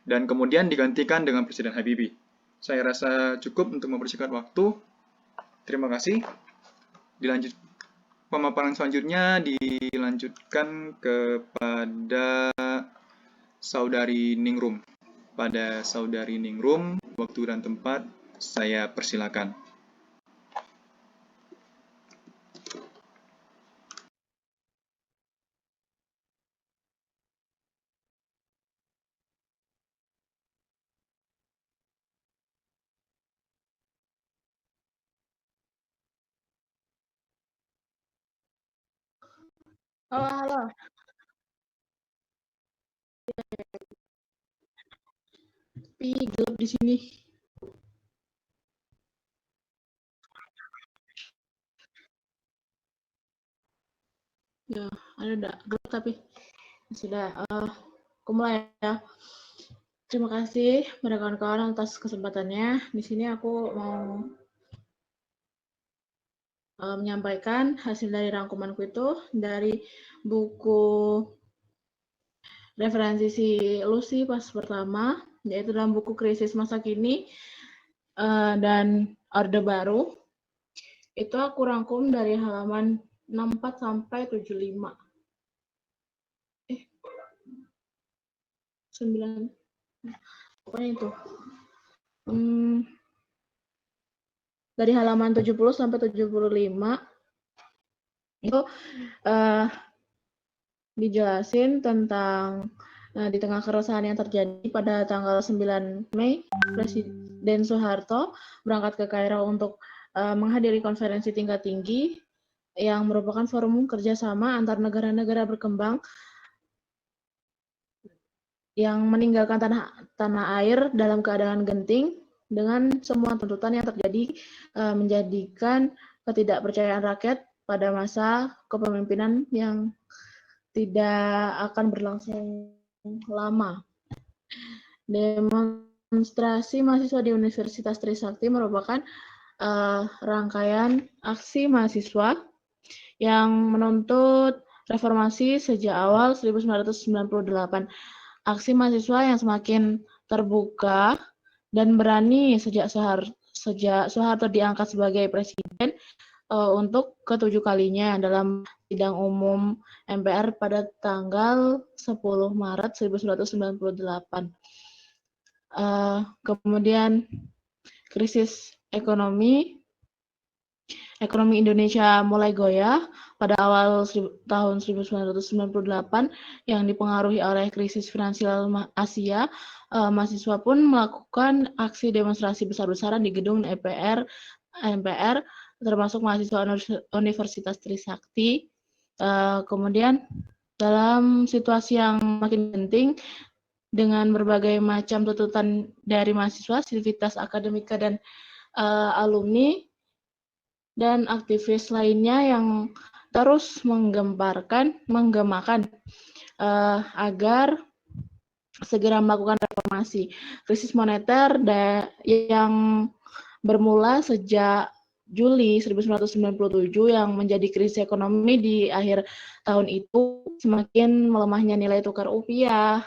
Dan kemudian digantikan dengan Presiden Habibie. Saya rasa cukup untuk mempersingkat waktu. Terima kasih. Dilanjut. Pemaparan selanjutnya dilanjutkan kepada Saudari Ningrum. Pada Saudari Ningrum, waktu dan tempat saya persilakan.
Halo, halo. Tapi gelap di sini. Ya, ada gelap tapi sudah. Aku mulai ya. Terima kasih pada kawan-kawan atas kesempatannya. Di sini aku mau menyampaikan hasil dari rangkumanku itu dari buku referensi si Lucy pas pertama, yaitu dalam buku Krisis Masa Kini dan Orde Baru. Itu aku rangkum dari halaman 64 sampai 75. 9. Pokoknya itu. Dari halaman 70 sampai 75 itu dijelasin tentang di tengah keresahan yang terjadi pada tanggal 9 Mei, Presiden Soeharto berangkat ke Kairo untuk menghadiri konferensi tingkat tinggi yang merupakan forum kerjasama antar negara-negara berkembang yang meninggalkan tanah air dalam keadaan genting dengan semua tuntutan yang terjadi menjadikan ketidakpercayaan rakyat pada masa kepemimpinan yang tidak akan berlangsung lama. Demonstrasi mahasiswa di Universitas Trisakti merupakan rangkaian aksi mahasiswa yang menuntut reformasi sejak awal 1998. Aksi mahasiswa yang semakin terbuka dan berani sejak Soeharto diangkat sebagai presiden untuk ke-7 kalinya dalam sidang umum MPR pada tanggal 10 Maret 1998. Kemudian krisis ekonomi Indonesia mulai goyah pada awal tahun 1998 yang dipengaruhi oleh krisis finansial Asia. Mahasiswa pun melakukan aksi demonstrasi besar-besaran di gedung MPR, termasuk mahasiswa Universitas Trisakti. Kemudian dalam situasi yang makin genting dengan berbagai macam tuntutan dari mahasiswa, sivitas akademika dan alumni dan aktivis lainnya yang terus menggemakan agar segera melakukan reformasi. Krisis moneter yang bermula sejak Juli 1997 yang menjadi krisis ekonomi di akhir tahun itu, semakin melemahnya nilai tukar rupiah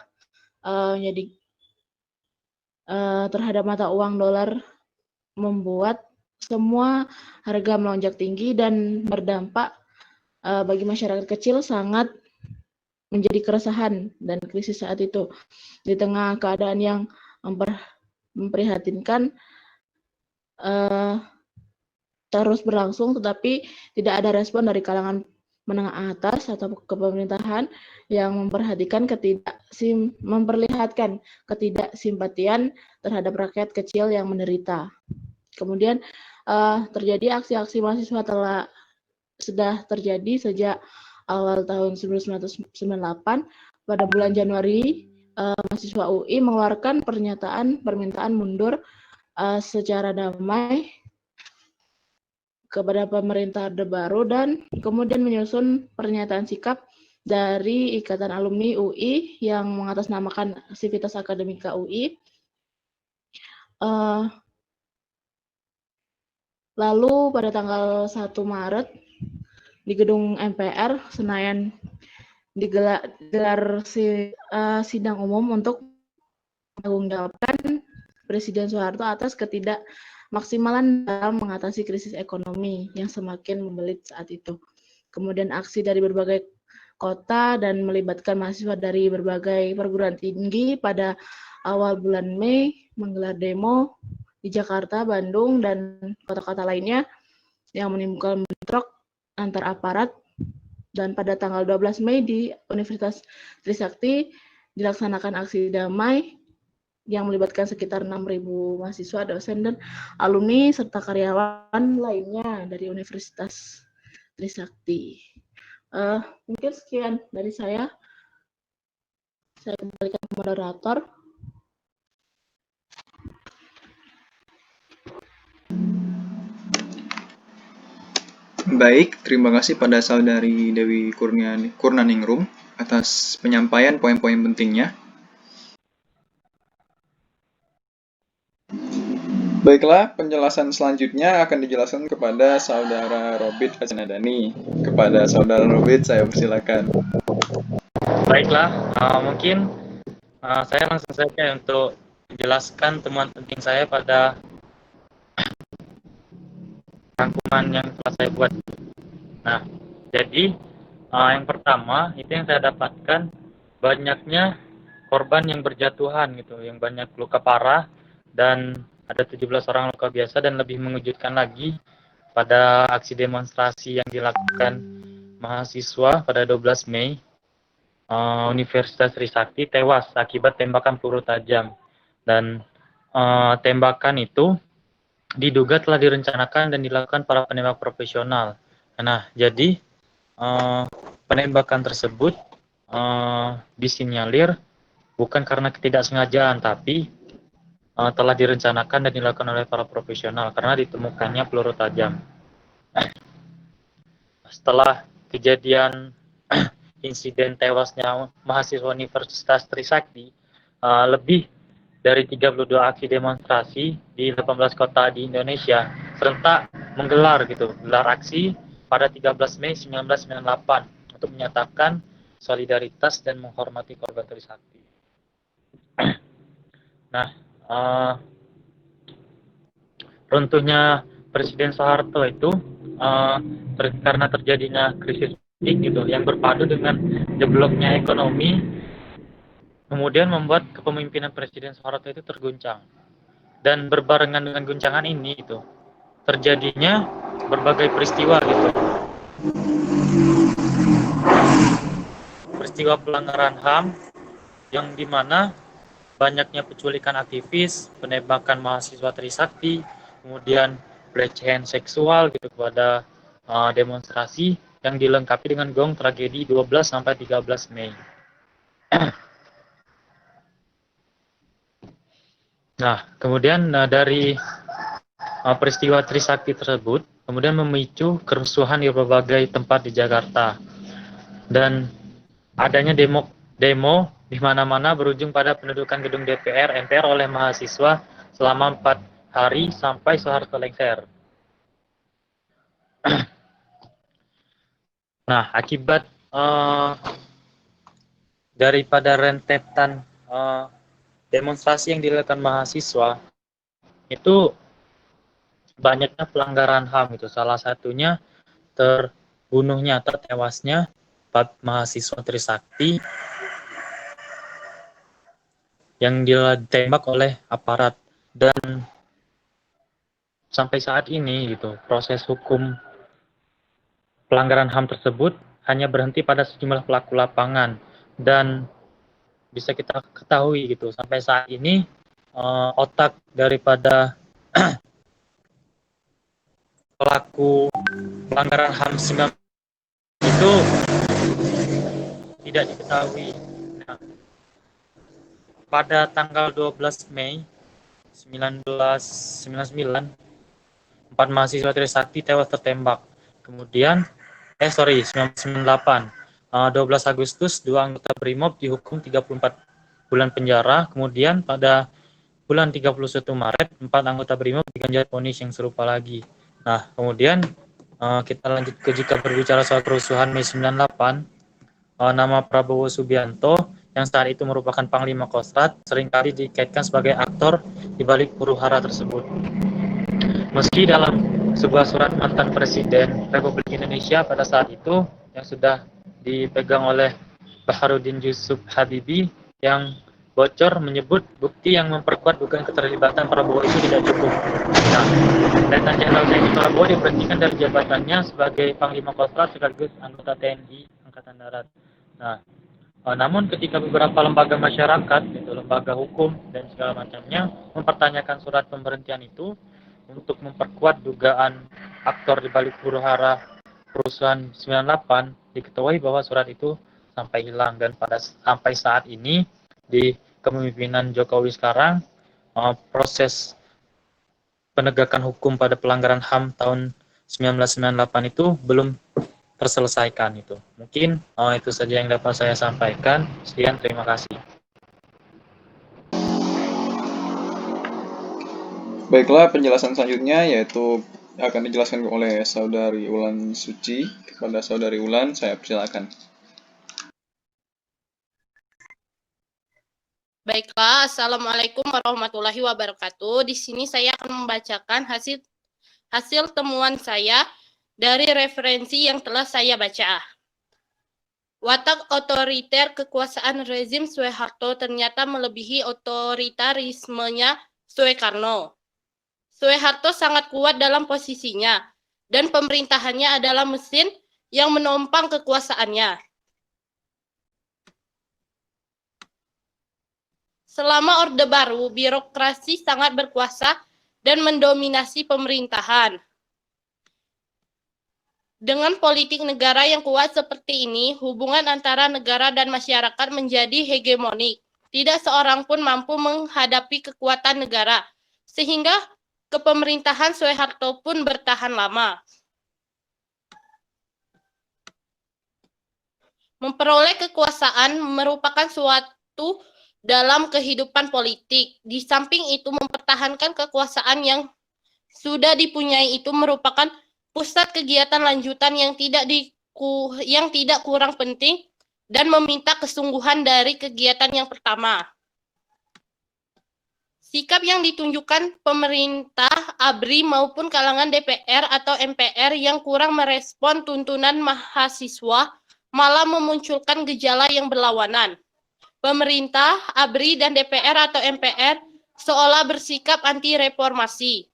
terhadap mata uang dolar membuat semua harga melonjak tinggi dan berdampak bagi masyarakat kecil sangat menjadi keresahan dan krisis saat itu. Di tengah keadaan yang memprihatinkan terus berlangsung, tetapi tidak ada respon dari kalangan menengah atas atau kepemerintahan yang memperlihatkan ketidaksimpatian terhadap rakyat kecil yang menderita. Kemudian terjadi aksi-aksi mahasiswa sudah terjadi sejak awal tahun 1998. Pada bulan Januari, mahasiswa UI mengeluarkan permintaan mundur secara damai kepada pemerintah Orde Baru, dan kemudian menyusun pernyataan sikap dari Ikatan Alumni UI yang mengatasnamakan Sivitas Akademika UI. Lalu pada tanggal 1 Maret di gedung MPR Senayan digelar sidang umum untuk mempertanggungjawabkan Presiden Soeharto atas ketidakmaksimalan dalam mengatasi krisis ekonomi yang semakin membelit saat itu. Kemudian aksi dari berbagai kota dan melibatkan mahasiswa dari berbagai perguruan tinggi pada awal bulan Mei menggelar demo di Jakarta, Bandung, dan kota-kota lainnya yang menimbulkan bentrok antar aparat. Dan pada tanggal 12 Mei di Universitas Trisakti dilaksanakan aksi damai yang melibatkan sekitar 6.000 mahasiswa, dosen, dan alumni, serta karyawan lainnya dari Universitas Trisakti. Mungkin sekian dari saya. Saya kembalikan ke moderator.
Baik, terima kasih pada Saudari Dewi Kurnaningrum atas penyampaian poin-poin pentingnya. Baiklah, penjelasan selanjutnya akan dijelaskan kepada Saudara Robit Hasanadani. Kepada Saudara Robit, saya persilakan.
Baiklah, mungkin saya langsung saja untuk menjelaskan temuan penting saya pada rangkuman yang telah saya buat. Nah, jadi yang pertama itu yang saya dapatkan banyaknya korban yang berjatuhan gitu, yang banyak luka parah, dan ada 17 orang luka biasa, dan lebih mengejutkan lagi pada aksi demonstrasi yang dilakukan mahasiswa pada 12 Mei, Universitas Trisakti tewas akibat tembakan peluru tajam. Dan tembakan itu diduga telah direncanakan dan dilakukan para penembak profesional. Nah, jadi penembakan tersebut disinyalir bukan karena ketidaksengajaan, tapi telah direncanakan dan dilakukan oleh para profesional karena ditemukannya peluru tajam. Setelah kejadian insiden tewasnya mahasiswa Universitas Trisakti, lebih dari 32 aksi demonstrasi di 18 kota di Indonesia serentak gelar aksi pada 13 Mei 1998 untuk menyatakan solidaritas dan menghormati korban Trisakti. Nah, runtuhnya Presiden Soeharto itu karena terjadinya krisis gitu yang berpadu dengan jebloknya ekonomi, kemudian membuat kepemimpinan Presiden Soeharto itu terguncang. Dan berbarengan dengan guncangan ini itu terjadinya berbagai peristiwa gitu. Peristiwa pelanggaran HAM yang dimana banyaknya penculikan aktivis, penembakan mahasiswa Trisakti, kemudian pelecehan seksual gitu kepada demonstrasi yang dilengkapi dengan gong tragedi 12 sampai 13 Mei. Nah, kemudian dari peristiwa Trisakti tersebut kemudian memicu kerusuhan di berbagai tempat di Jakarta. Dan adanya demo di mana-mana berujung pada pendudukan gedung DPR MPR oleh mahasiswa selama 4 hari sampai Soeharto lengser. Nah, akibat daripada rentetan demonstrasi yang dilakukan mahasiswa itu banyaknya pelanggaran HAM itu. Salah satunya tertewasnya 4 mahasiswa Trisakti yang ditembak oleh aparat. sampai saat ini gitu, proses hukum pelanggaran HAM tersebut hanya berhenti pada sejumlah pelaku lapangan, dan bisa kita ketahui gitu sampai saat ini otak daripada pelaku pelanggaran HAM 19 itu tidak diketahui. Nah, pada tanggal 12 Mei 1999, 4 mahasiswa Trisakti tewas tertembak. Kemudian 1998, 12 Agustus 2 anggota BRIMOB dihukum 34 bulan penjara. Kemudian pada bulan 31 Maret 4 anggota BRIMOB diganjar vonis yang serupa lagi. Nah, kemudian kita lanjut ke, jika berbicara soal kerusuhan Mei 98, nama Prabowo Subianto yang saat itu merupakan Panglima Kostrad seringkali dikaitkan sebagai aktor di balik huru-hara tersebut. Meski dalam sebuah surat mantan Presiden Republik Indonesia pada saat itu yang sudah dipegang oleh Baharudin Yusuf Habibie yang bocor menyebut bukti yang memperkuat dugaan keterlibatan Prabowo itu tidak cukup. Nah, Letnan Jenderal TNI Prabowo diberhentikan dari jabatannya sebagai Panglima Kostrad sekaligus anggota TNI Angkatan Darat. Nah, namun ketika beberapa lembaga masyarakat, yaitu lembaga hukum dan segala macamnya, mempertanyakan surat pemberhentian itu untuk memperkuat dugaan aktor di balik huru-hara kerusuhan 98, diketahui bahwa surat itu sampai hilang, dan sampai saat ini di kepemimpinan Jokowi sekarang proses penegakan hukum pada pelanggaran HAM tahun 1998 itu belum terselesaikan itu. Mungkin itu saja yang dapat saya sampaikan. Sekian, terima kasih.
Baiklah, penjelasan selanjutnya yaitu akan dijelaskan oleh Saudari Ulan Suci. Kepada Saudari Ulan, saya persilakan.
Baiklah, Assalamualaikum warahmatullahi wabarakatuh. Di sini saya akan membacakan hasil temuan saya dari referensi yang telah saya baca. Watak otoriter kekuasaan rezim Soeharto ternyata melebihi otoritarismenya Soekarno. Soeharto sangat kuat dalam posisinya, dan pemerintahannya adalah mesin yang menopang kekuasaannya. Selama Orde Baru, birokrasi sangat berkuasa dan mendominasi pemerintahan. Dengan politik negara yang kuat seperti ini, hubungan antara negara dan masyarakat menjadi hegemonik. Tidak seorang pun mampu menghadapi kekuatan negara, sehingga kepemerintahan Soeharto pun bertahan lama. Memperoleh kekuasaan merupakan suatu dalam kehidupan politik. Di samping itu, mempertahankan kekuasaan yang sudah dipunyai itu merupakan pusat kegiatan lanjutan yang tidak kurang penting dan meminta kesungguhan dari kegiatan yang pertama. Sikap yang ditunjukkan pemerintah ABRI maupun kalangan DPR atau MPR yang kurang merespon tuntunan mahasiswa malah memunculkan gejala yang berlawanan. Pemerintah, ABRI, dan DPR atau MPR seolah bersikap anti-reformasi.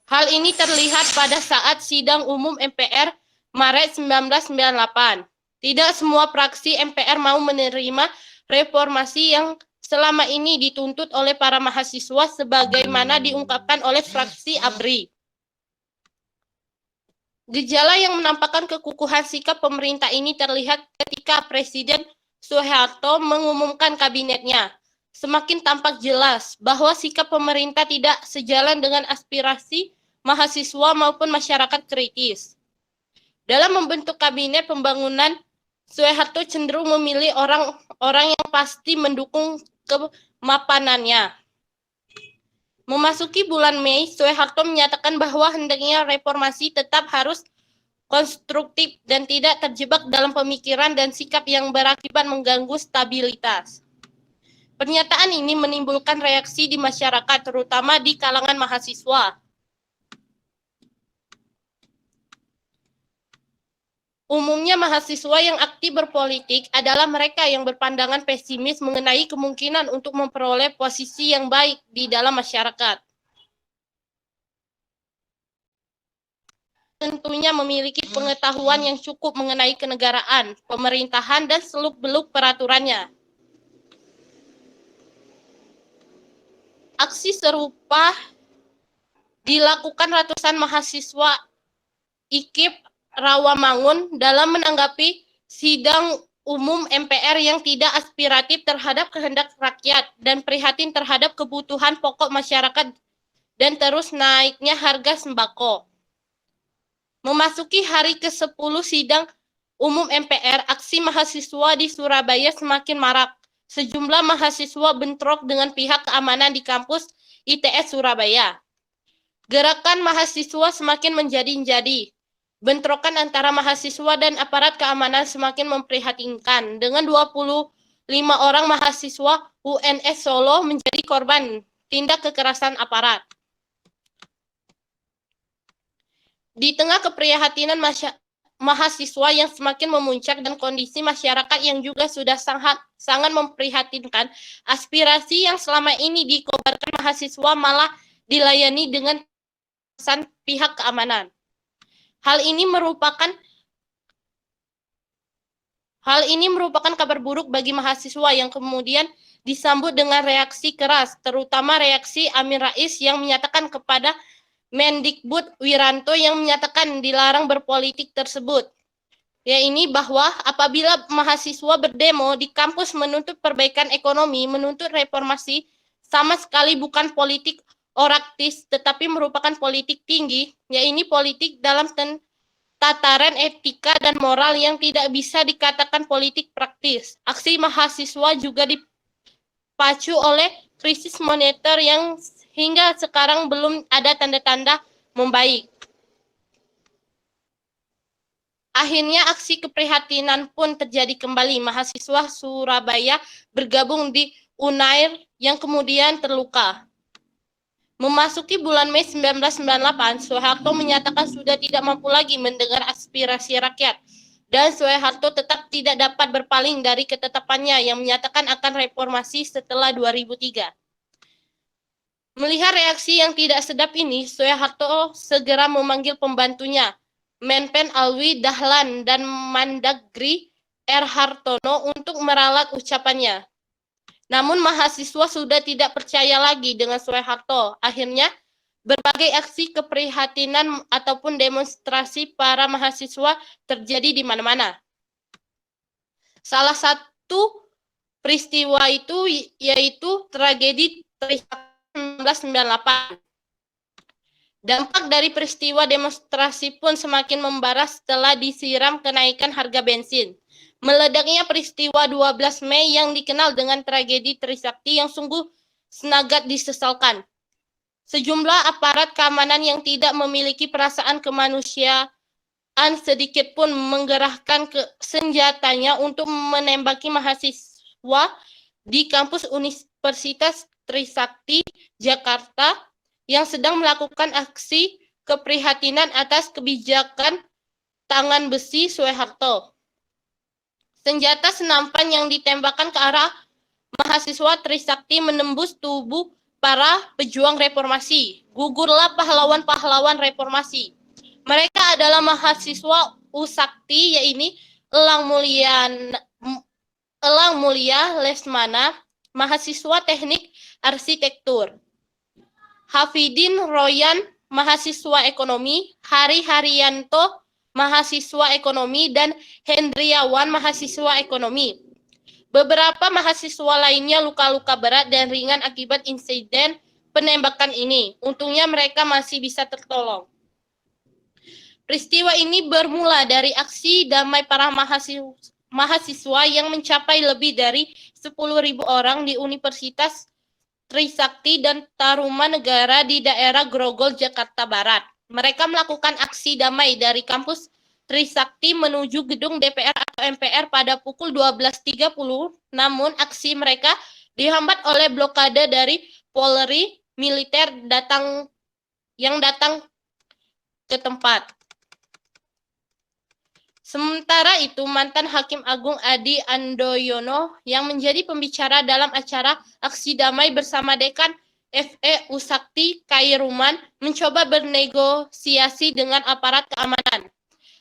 Hal ini terlihat pada saat sidang umum MPR Maret 1998. Tidak semua fraksi MPR mau menerima reformasi yang selama ini dituntut oleh para mahasiswa sebagaimana diungkapkan oleh fraksi ABRI. Gejala yang menampakkan kekukuhan sikap pemerintah ini terlihat ketika Presiden Soeharto mengumumkan kabinetnya. Semakin tampak jelas bahwa sikap pemerintah tidak sejalan dengan aspirasi mahasiswa maupun masyarakat kritis. Dalam membentuk kabinet pembangunan, Soeharto cenderung memilih orang-orang yang pasti mendukung kemapanannya. Memasuki bulan Mei, Soeharto menyatakan bahwa hendaknya reformasi tetap harus konstruktif dan tidak terjebak dalam pemikiran dan sikap yang berakibat mengganggu stabilitas. Pernyataan ini menimbulkan reaksi di masyarakat, terutama di kalangan mahasiswa. Umumnya mahasiswa yang aktif berpolitik adalah mereka yang berpandangan pesimis mengenai kemungkinan untuk memperoleh posisi yang baik di dalam masyarakat. tentunya memiliki pengetahuan yang cukup mengenai kenegaraan, pemerintahan, dan seluk-beluk peraturannya. Aksi serupa dilakukan ratusan mahasiswa IKIP Rawamangun dalam menanggapi sidang umum MPR yang tidak aspiratif terhadap kehendak rakyat dan prihatin terhadap kebutuhan pokok masyarakat dan terus naiknya harga sembako. Memasuki hari ke-10 sidang umum MPR, aksi mahasiswa di Surabaya semakin marak. Sejumlah mahasiswa bentrok dengan pihak keamanan di kampus ITS Surabaya. Gerakan mahasiswa semakin menjadi-jadi. Bentrokan antara mahasiswa dan aparat keamanan semakin memprihatinkan. Dengan 25 orang mahasiswa UNS Solo menjadi korban tindak kekerasan aparat. Di tengah keprihatinan mahasiswa yang semakin memuncak dan kondisi masyarakat yang juga sudah sangat memprihatinkan, aspirasi yang selama ini dikobarkan mahasiswa malah dilayani dengan pesan pihak keamanan. Hal ini merupakan kabar buruk bagi mahasiswa yang kemudian disambut dengan reaksi keras, terutama reaksi Amin Rais yang menyatakan kepada Mendikbud Wiranto yang menyatakan dilarang berpolitik tersebut. Yaitu bahwa apabila mahasiswa berdemo di kampus menuntut perbaikan ekonomi, menuntut reformasi, sama sekali bukan politik oraktis, tetapi merupakan politik tinggi, yaitu politik dalam tataran etika dan moral yang tidak bisa dikatakan politik praktis. Aksi mahasiswa juga dipacu oleh krisis moneter yang hingga sekarang belum ada tanda-tanda membaik. Akhirnya aksi keprihatinan pun terjadi kembali. Mahasiswa Surabaya bergabung di UNAIR yang kemudian terluka. Memasuki bulan Mei 1998, Soeharto menyatakan sudah tidak mampu lagi mendengar aspirasi rakyat. Dan Soeharto tetap tidak dapat berpaling dari ketetapannya yang menyatakan akan reformasi setelah 2003. Melihat reaksi yang tidak sedap ini, Soeharto segera memanggil pembantunya, Menpen Alwi Dahlan dan Mandagri R. Hartono untuk meralat ucapannya. Namun mahasiswa sudah tidak percaya lagi dengan Soeharto. Akhirnya, berbagai aksi keprihatinan ataupun demonstrasi para mahasiswa terjadi di mana-mana. Salah satu peristiwa itu yaitu tragedi Trisakti 1998. Dampak dari peristiwa demonstrasi pun semakin membara setelah disiram kenaikan harga bensin. Meledaknya peristiwa 12 Mei yang dikenal dengan tragedi Trisakti yang sungguh sangat disesalkan. Sejumlah aparat keamanan yang tidak memiliki perasaan kemanusiaan sedikit pun menggerahkan senjatanya untuk menembaki mahasiswa di kampus Universitas Trisakti, Jakarta, yang sedang melakukan aksi keprihatinan atas kebijakan tangan besi Soeharto. Senjata senampan yang ditembakkan ke arah mahasiswa Trisakti menembus tubuh para pejuang reformasi. Gugurlah pahlawan-pahlawan reformasi. Mereka adalah mahasiswa Usakti, yaitu Elang Mulia Lesmana, mahasiswa teknik arsitektur. Hafidin Royan, mahasiswa ekonomi. Hari Haryanto, mahasiswa ekonomi. Dan Hendriawan, mahasiswa ekonomi. Beberapa mahasiswa lainnya luka-luka berat dan ringan akibat insiden penembakan ini. Untungnya mereka masih bisa tertolong. Peristiwa ini bermula dari aksi damai para mahasiswa yang mencapai lebih dari 10.000 orang di Universitas Trisakti dan Tarumanegara di daerah Grogol, Jakarta Barat. Mereka melakukan aksi damai dari kampus Trisakti menuju gedung DPR atau MPR pada pukul 12.30, namun aksi mereka dihambat oleh blokade dari Polri militer yang datang ke tempat. Sementara itu, mantan Hakim Agung Adi Andoyono yang menjadi pembicara dalam acara aksi damai bersama Dekan FE Usakti Kairuman mencoba bernegosiasi dengan aparat keamanan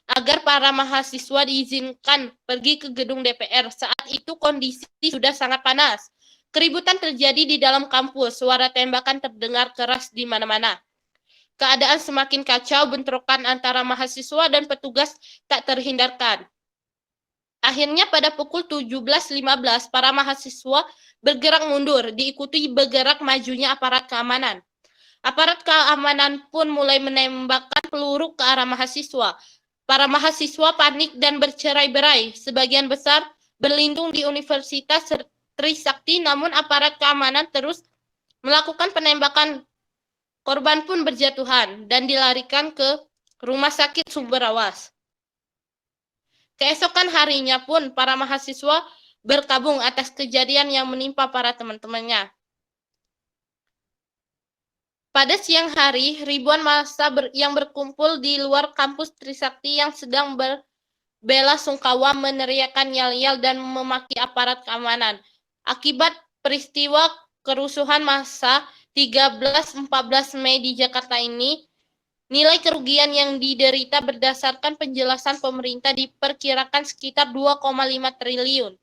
agar para mahasiswa diizinkan pergi ke gedung DPR. Saat itu kondisi sudah sangat panas. Keributan terjadi di dalam kampus, suara tembakan terdengar keras di mana-mana. Keadaan semakin kacau, bentrokan antara mahasiswa dan petugas tak terhindarkan. Akhirnya pada pukul 17.15, para mahasiswa bergerak mundur, diikuti bergerak majunya aparat keamanan. Aparat keamanan pun mulai menembakkan peluru ke arah mahasiswa. Para mahasiswa panik dan bercerai-berai. Sebagian besar berlindung di Universitas Trisakti, namun aparat keamanan terus melakukan penembakan. Korban pun berjatuhan dan dilarikan ke Rumah Sakit Sumberawas. Keesokan harinya pun para mahasiswa berkabung atas kejadian yang menimpa para teman-temannya. Pada siang hari, ribuan massa yang berkumpul di luar kampus Trisakti yang sedang berbela sungkawa meneriakkan yel-yel dan memaki aparat keamanan. Akibat peristiwa kerusuhan massa 13-14 Mei di Jakarta ini, nilai kerugian yang diderita berdasarkan penjelasan pemerintah diperkirakan sekitar 2,5 triliun.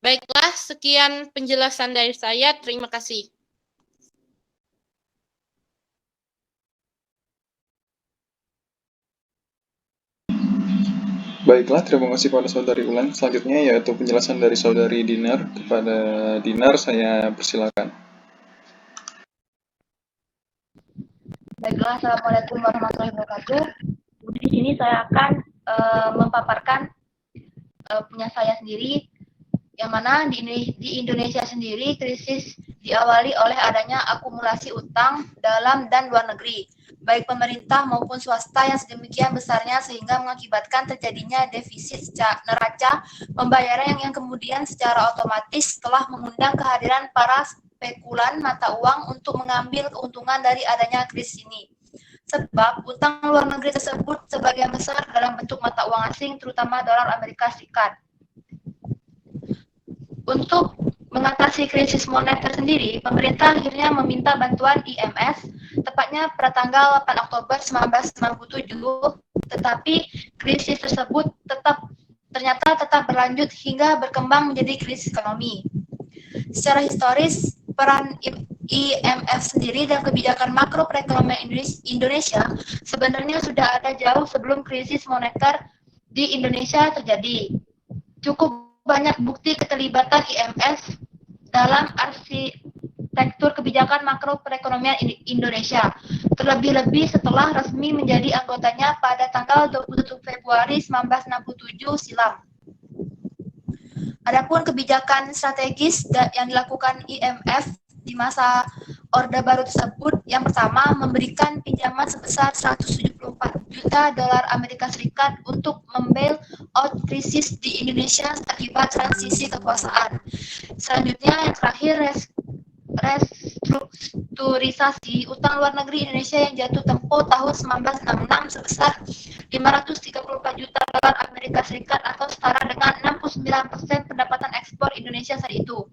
Baiklah, sekian penjelasan dari saya. Terima kasih.
Baiklah, terima kasih pada Saudari Ulan. Selanjutnya yaitu penjelasan dari Saudari Dinar. Kepada Dinar, saya persilakan.
Baiklah, Assalamualaikum warahmatullahi wabarakatuh. Di sini saya akan memaparkan punya saya sendiri, yang mana di Indonesia sendiri krisis diawali oleh adanya akumulasi utang dalam dan luar negeri, baik pemerintah maupun swasta yang sedemikian besarnya sehingga mengakibatkan terjadinya defisit neraca pembayaran yang kemudian secara otomatis telah mengundang kehadiran para spekulan mata uang untuk mengambil keuntungan dari adanya krisis ini. Sebab utang luar negeri tersebut sebagian besar dalam bentuk mata uang asing, terutama dolar Amerika Serikat. Untuk mengatasi krisis moneter sendiri, pemerintah akhirnya meminta bantuan IMF, tepatnya pada tanggal 8 Oktober 1997, tetapi krisis tersebut ternyata tetap berlanjut hingga berkembang menjadi krisis ekonomi. Secara historis, peran IMF sendiri dan kebijakan makro perekonomian Indonesia sebenarnya sudah ada jauh sebelum krisis moneter di Indonesia terjadi. Cukup banyak bukti keterlibatan IMF dalam arsitektur kebijakan makro perekonomian Indonesia, terlebih-lebih setelah resmi menjadi anggotanya pada tanggal 27 Februari 1967 silam. Adapun kebijakan strategis yang dilakukan IMF di masa Orde Baru tersebut, yang pertama memberikan pinjaman sebesar 174 juta dolar Amerika Serikat untuk membail out krisis di Indonesia akibat transisi kekuasaan. Selanjutnya yang terakhir restrukturisasi utang luar negeri Indonesia yang jatuh tempo tahun 1966 sebesar 534 juta dolar Amerika Serikat atau setara dengan 69% pendapatan ekspor Indonesia saat itu.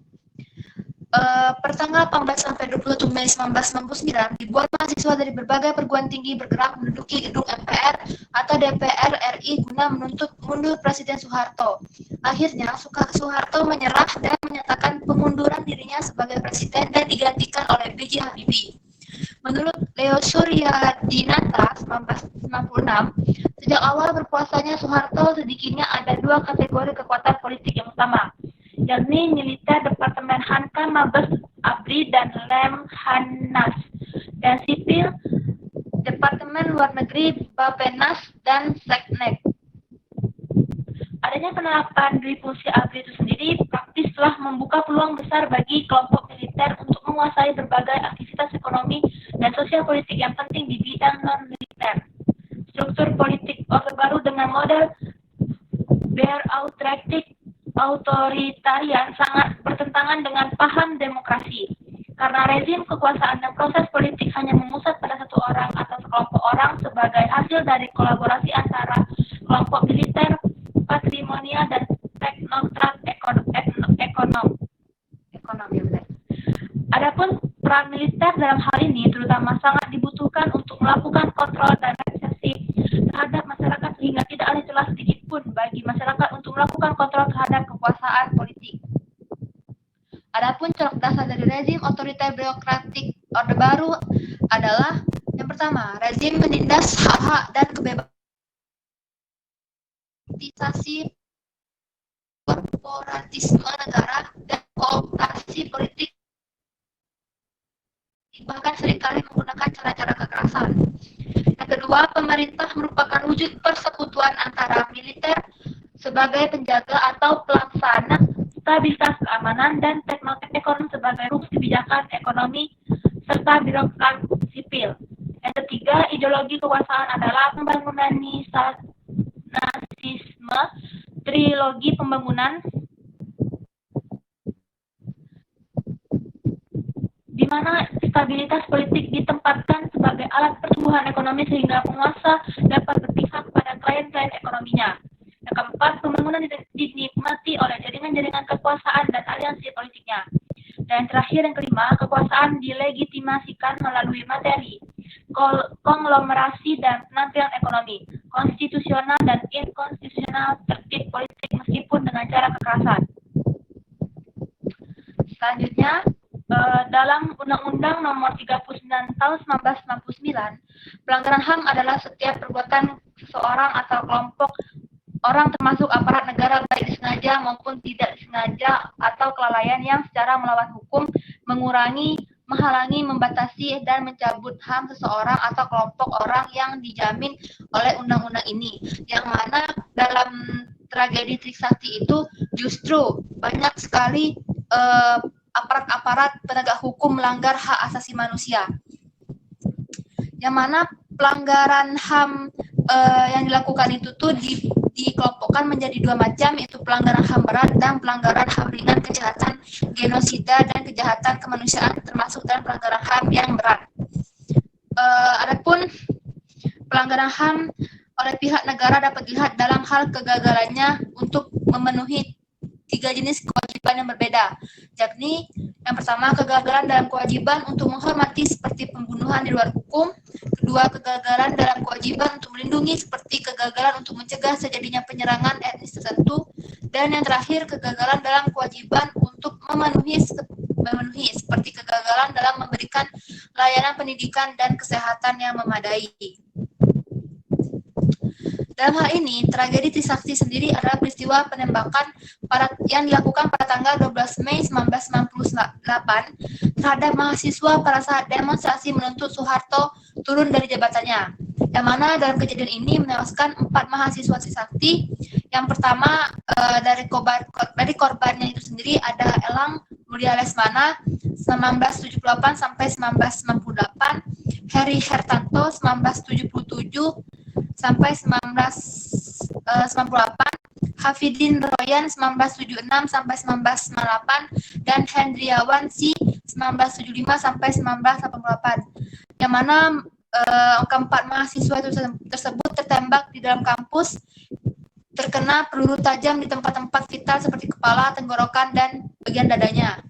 Pertanggal 18 sampai 27 Mei 1999 ribuan mahasiswa dari berbagai perguruan tinggi bergerak menduduki gedung MPR atau DPR RI guna menuntut mundur Presiden Soeharto. Akhirnya Soeharto menyerah dan menyatakan pengunduran dirinya sebagai presiden dan digantikan oleh B.J. Habibie. Menurut Leo Suryadinata 1996, sejak awal berkuasanya Soeharto sedikitnya ada dua kategori kekuatan politik yang utama, yakni militer Departemen Hankam Mabes Abri dan Lemhanas, dan sipil Departemen Luar Negeri Bapenas dan Seknek. Adanya penerapan dui fungsi ABRI itu sendiri praktis telah membuka peluang besar bagi kelompok militer untuk menguasai berbagai aktivitas ekonomi dan sosial politik yang penting di bidang non-militer. Struktur politik Orde Baru dengan model authoritarian sangat bertentangan dengan paham demokrasi. Karena rezim kekuasaan dan proses politik hanya memusat pada satu orang atau sekelompok orang sebagai hasil dari kolaborasi antara kelompok militer, patrimonial, dan teknokrat ekonomi.
amat sangat dibutuhkan untuk melakukan kontrol dan repressi terhadap masyarakat sehingga tidak ada celah sedikit pun bagi masyarakat untuk melakukan kontrol terhadap kekuasaan politik. Adapun corak dasar dari rezim otoriter birokratik Orde Baru adalah yang pertama, rezim menindas hak-hak dan kebebasan, politisasi, korporatisme negara, dan kooptasi politik, bahkan seringkali menggunakan cara-cara kekerasan. Yang kedua, pemerintah merupakan wujud persekutuan antara militer sebagai penjaga atau pelaksana stabilitas keamanan dan teknologi ekonomi sebagai rumus kebijakan ekonomi serta birokrat sipil. Yang ketiga, ideologi kekuasaan adalah pembangunanisme, trilogi pembangunan, di mana stabilitas politik ditempatkan sebagai alat pertumbuhan ekonomi sehingga penguasa dapat berpihak pada klien-klien ekonominya. Yang keempat, pembangunan dinikmati oleh jaringan-jaringan kekuasaan dan aliansi politiknya. Dan terakhir yang kelima, kekuasaan dilegitimasikan melalui materi, konglomerasi dan penampilan ekonomi, konstitusional dan inkonstitusional tertib politik meskipun dengan cara kekerasan. Selanjutnya, dalam Undang-Undang Nomor 39 Tahun 1999, pelanggaran HAM adalah setiap perbuatan seseorang atau kelompok orang termasuk aparat negara baik disengaja maupun tidak disengaja atau kelalaian yang secara melawan hukum mengurangi, menghalangi, membatasi, dan mencabut HAM seseorang atau kelompok orang yang dijamin oleh undang-undang ini. Yang mana dalam tragedi Trisakti itu justru banyak sekali aparat-aparat penegak hukum melanggar hak asasi manusia. Yang mana pelanggaran HAM yang dilakukan itu tuh dikelompokkan menjadi dua macam, yaitu pelanggaran HAM berat dan pelanggaran HAM ringan, kejahatan genosida dan kejahatan kemanusiaan termasuk dalam pelanggaran HAM yang berat. Adapun pelanggaran HAM oleh pihak negara dapat dilihat dalam hal kegagalannya untuk memenuhi 3 jenis kewajiban yang berbeda, yakni yang pertama, kegagalan dalam kewajiban untuk menghormati seperti pembunuhan di luar hukum. Kedua, kegagalan dalam kewajiban untuk melindungi seperti kegagalan untuk mencegah terjadinya penyerangan etnis tertentu. Dan yang terakhir, kegagalan dalam kewajiban untuk memenuhi seperti kegagalan dalam memberikan layanan pendidikan dan kesehatan yang memadai. Dalam hal ini, tragedi Trisakti sendiri adalah peristiwa penembakan yang dilakukan pada tanggal 12 Mei 1998 terhadap mahasiswa pada saat demonstrasi menuntut Soeharto turun dari jabatannya. Yang mana dalam kejadian ini menewaskan 4 mahasiswa Trisakti. Yang pertama dari korbannya itu sendiri ada Elang Mulia Lesmana 1978 sampai 1998, Heri Hertanto 1977 sampai 1998, Hafidin Royan 1976 sampai 1998, dan Hendriawan Si 1975 sampai 1988. Yang mana keempat mahasiswa tersebut tertembak di dalam kampus, terkena peluru tajam di tempat-tempat vital seperti kepala, tenggorokan, dan bagian dadanya.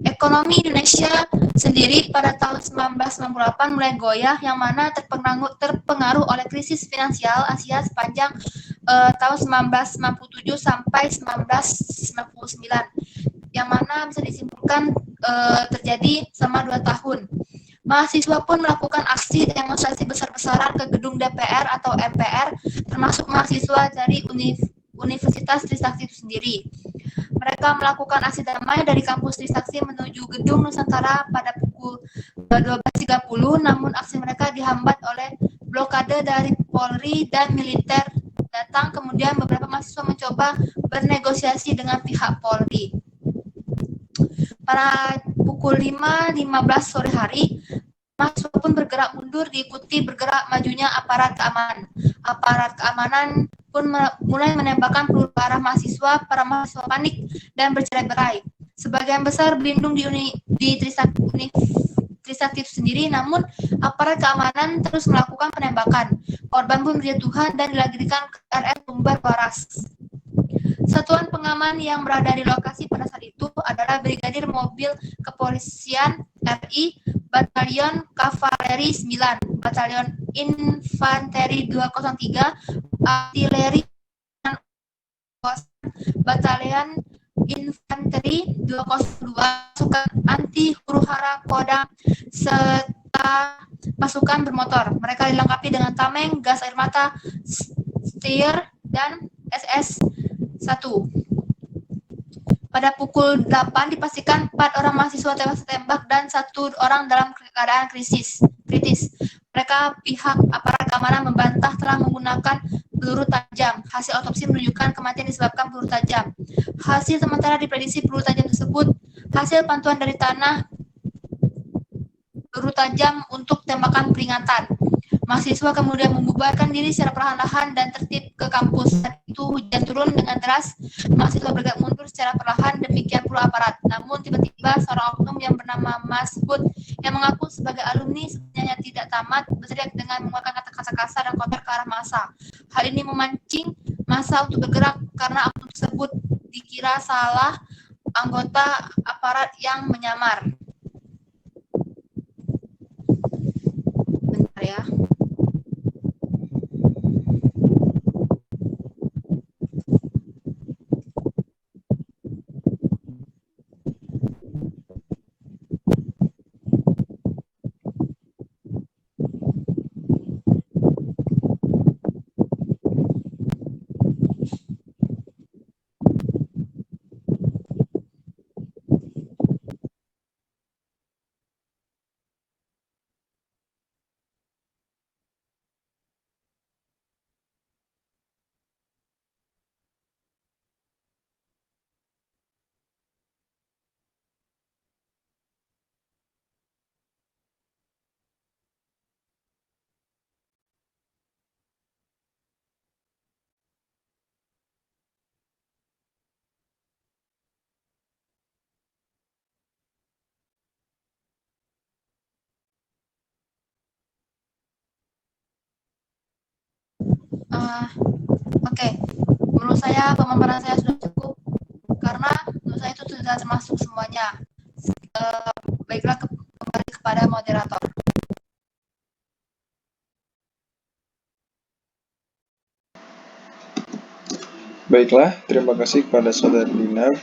Ekonomi Indonesia sendiri pada tahun 1998 mulai goyah, yang mana terpengaruh oleh krisis finansial Asia sepanjang tahun 1997 sampai 1999, yang mana bisa disimpulkan terjadi selama 2 tahun. Mahasiswa pun melakukan aksi demonstrasi besar-besaran ke gedung DPR atau MPR, termasuk mahasiswa dari Universitas Trisakti itu sendiri. Mereka melakukan aksi damai dari kampus Trisakti menuju gedung Nusantara pada pukul 12.30, namun aksi mereka dihambat oleh blokade dari Polri dan militer datang. Kemudian beberapa mahasiswa mencoba bernegosiasi dengan pihak Polri. Pada pukul 5.15 sore hari, mahasiswa pun bergerak mundur diikuti bergerak majunya aparat keamanan. Aparat keamanan pun mulai menembakkan peluru ke arah mahasiswa. Para mahasiswa panik dan bercerai-berai. Sebagian besar berlindung di Trisakti itu sendiri, namun aparat keamanan terus melakukan penembakan. Korban pun berjatuhan dan dilarikan ke RS Sumber Waras. Satuan pengaman yang berada di lokasi pada saat itu adalah Brigadir Mobil Kepolisian RI, Batalion Kavaleri 9, Batalion Infanteri 203, Artileri Batalion Infanteri 202, pasukan anti huru-hara Kodam, serta pasukan bermotor. Mereka dilengkapi dengan tameng, gas air mata, steer, dan SS-1. Pada pukul 8 dipastikan 4 orang mahasiswa tewas ditembak dan 1 orang dalam keadaan kritis. Mereka pihak aparat keamanan membantah telah menggunakan peluru tajam. Hasil otopsi menunjukkan kematian disebabkan peluru tajam. Hasil sementara diprediksi peluru tajam tersebut hasil pantulan dari tanah peluru tajam untuk tembakan peringatan. Mahasiswa kemudian membubarkan diri secara perlahan-lahan dan tertib ke kampus. Saat itu hujan turun dengan deras, mahasiswa bergerak mundur secara perlahan, demikian pula aparat. Namun tiba-tiba seorang oknum yang bernama Mas Bud yang mengaku sebagai alumni sebenarnya tidak tamat berteriak dengan mengeluarkan kata-kata kasar dan kotor ke arah massa. Hal ini memancing massa untuk bergerak karena oknum tersebut dikira salah anggota aparat yang menyamar. Bentar ya. Oke. Menurut saya pemaparan saya sudah cukup karena menurut saya itu sudah termasuk semuanya. Baiklah kembali kepada moderator.
Baiklah, terima kasih kepada Saudara Dinar.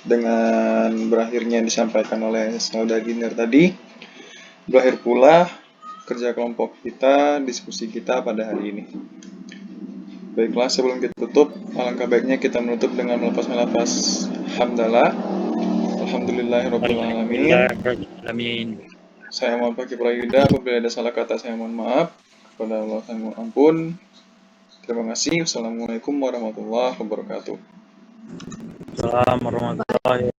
Dengan berakhirnya yang disampaikan oleh Saudara Dinar tadi, berakhir pula kerja kelompok kita, diskusi kita pada hari ini. Baiklah, sebelum kita tutup, alangkah baiknya kita menutup dengan melafazkan lafaz hamdalah. Alhamdulillahirrahmanirrahim. Saya mohon pakai prayuda, apabila ada salah kata saya mohon maaf. Kepada Allah saya mohon ampun. Terima kasih. Wassalamualaikum warahmatullahi wabarakatuh.
Assalamualaikum warahmatullahi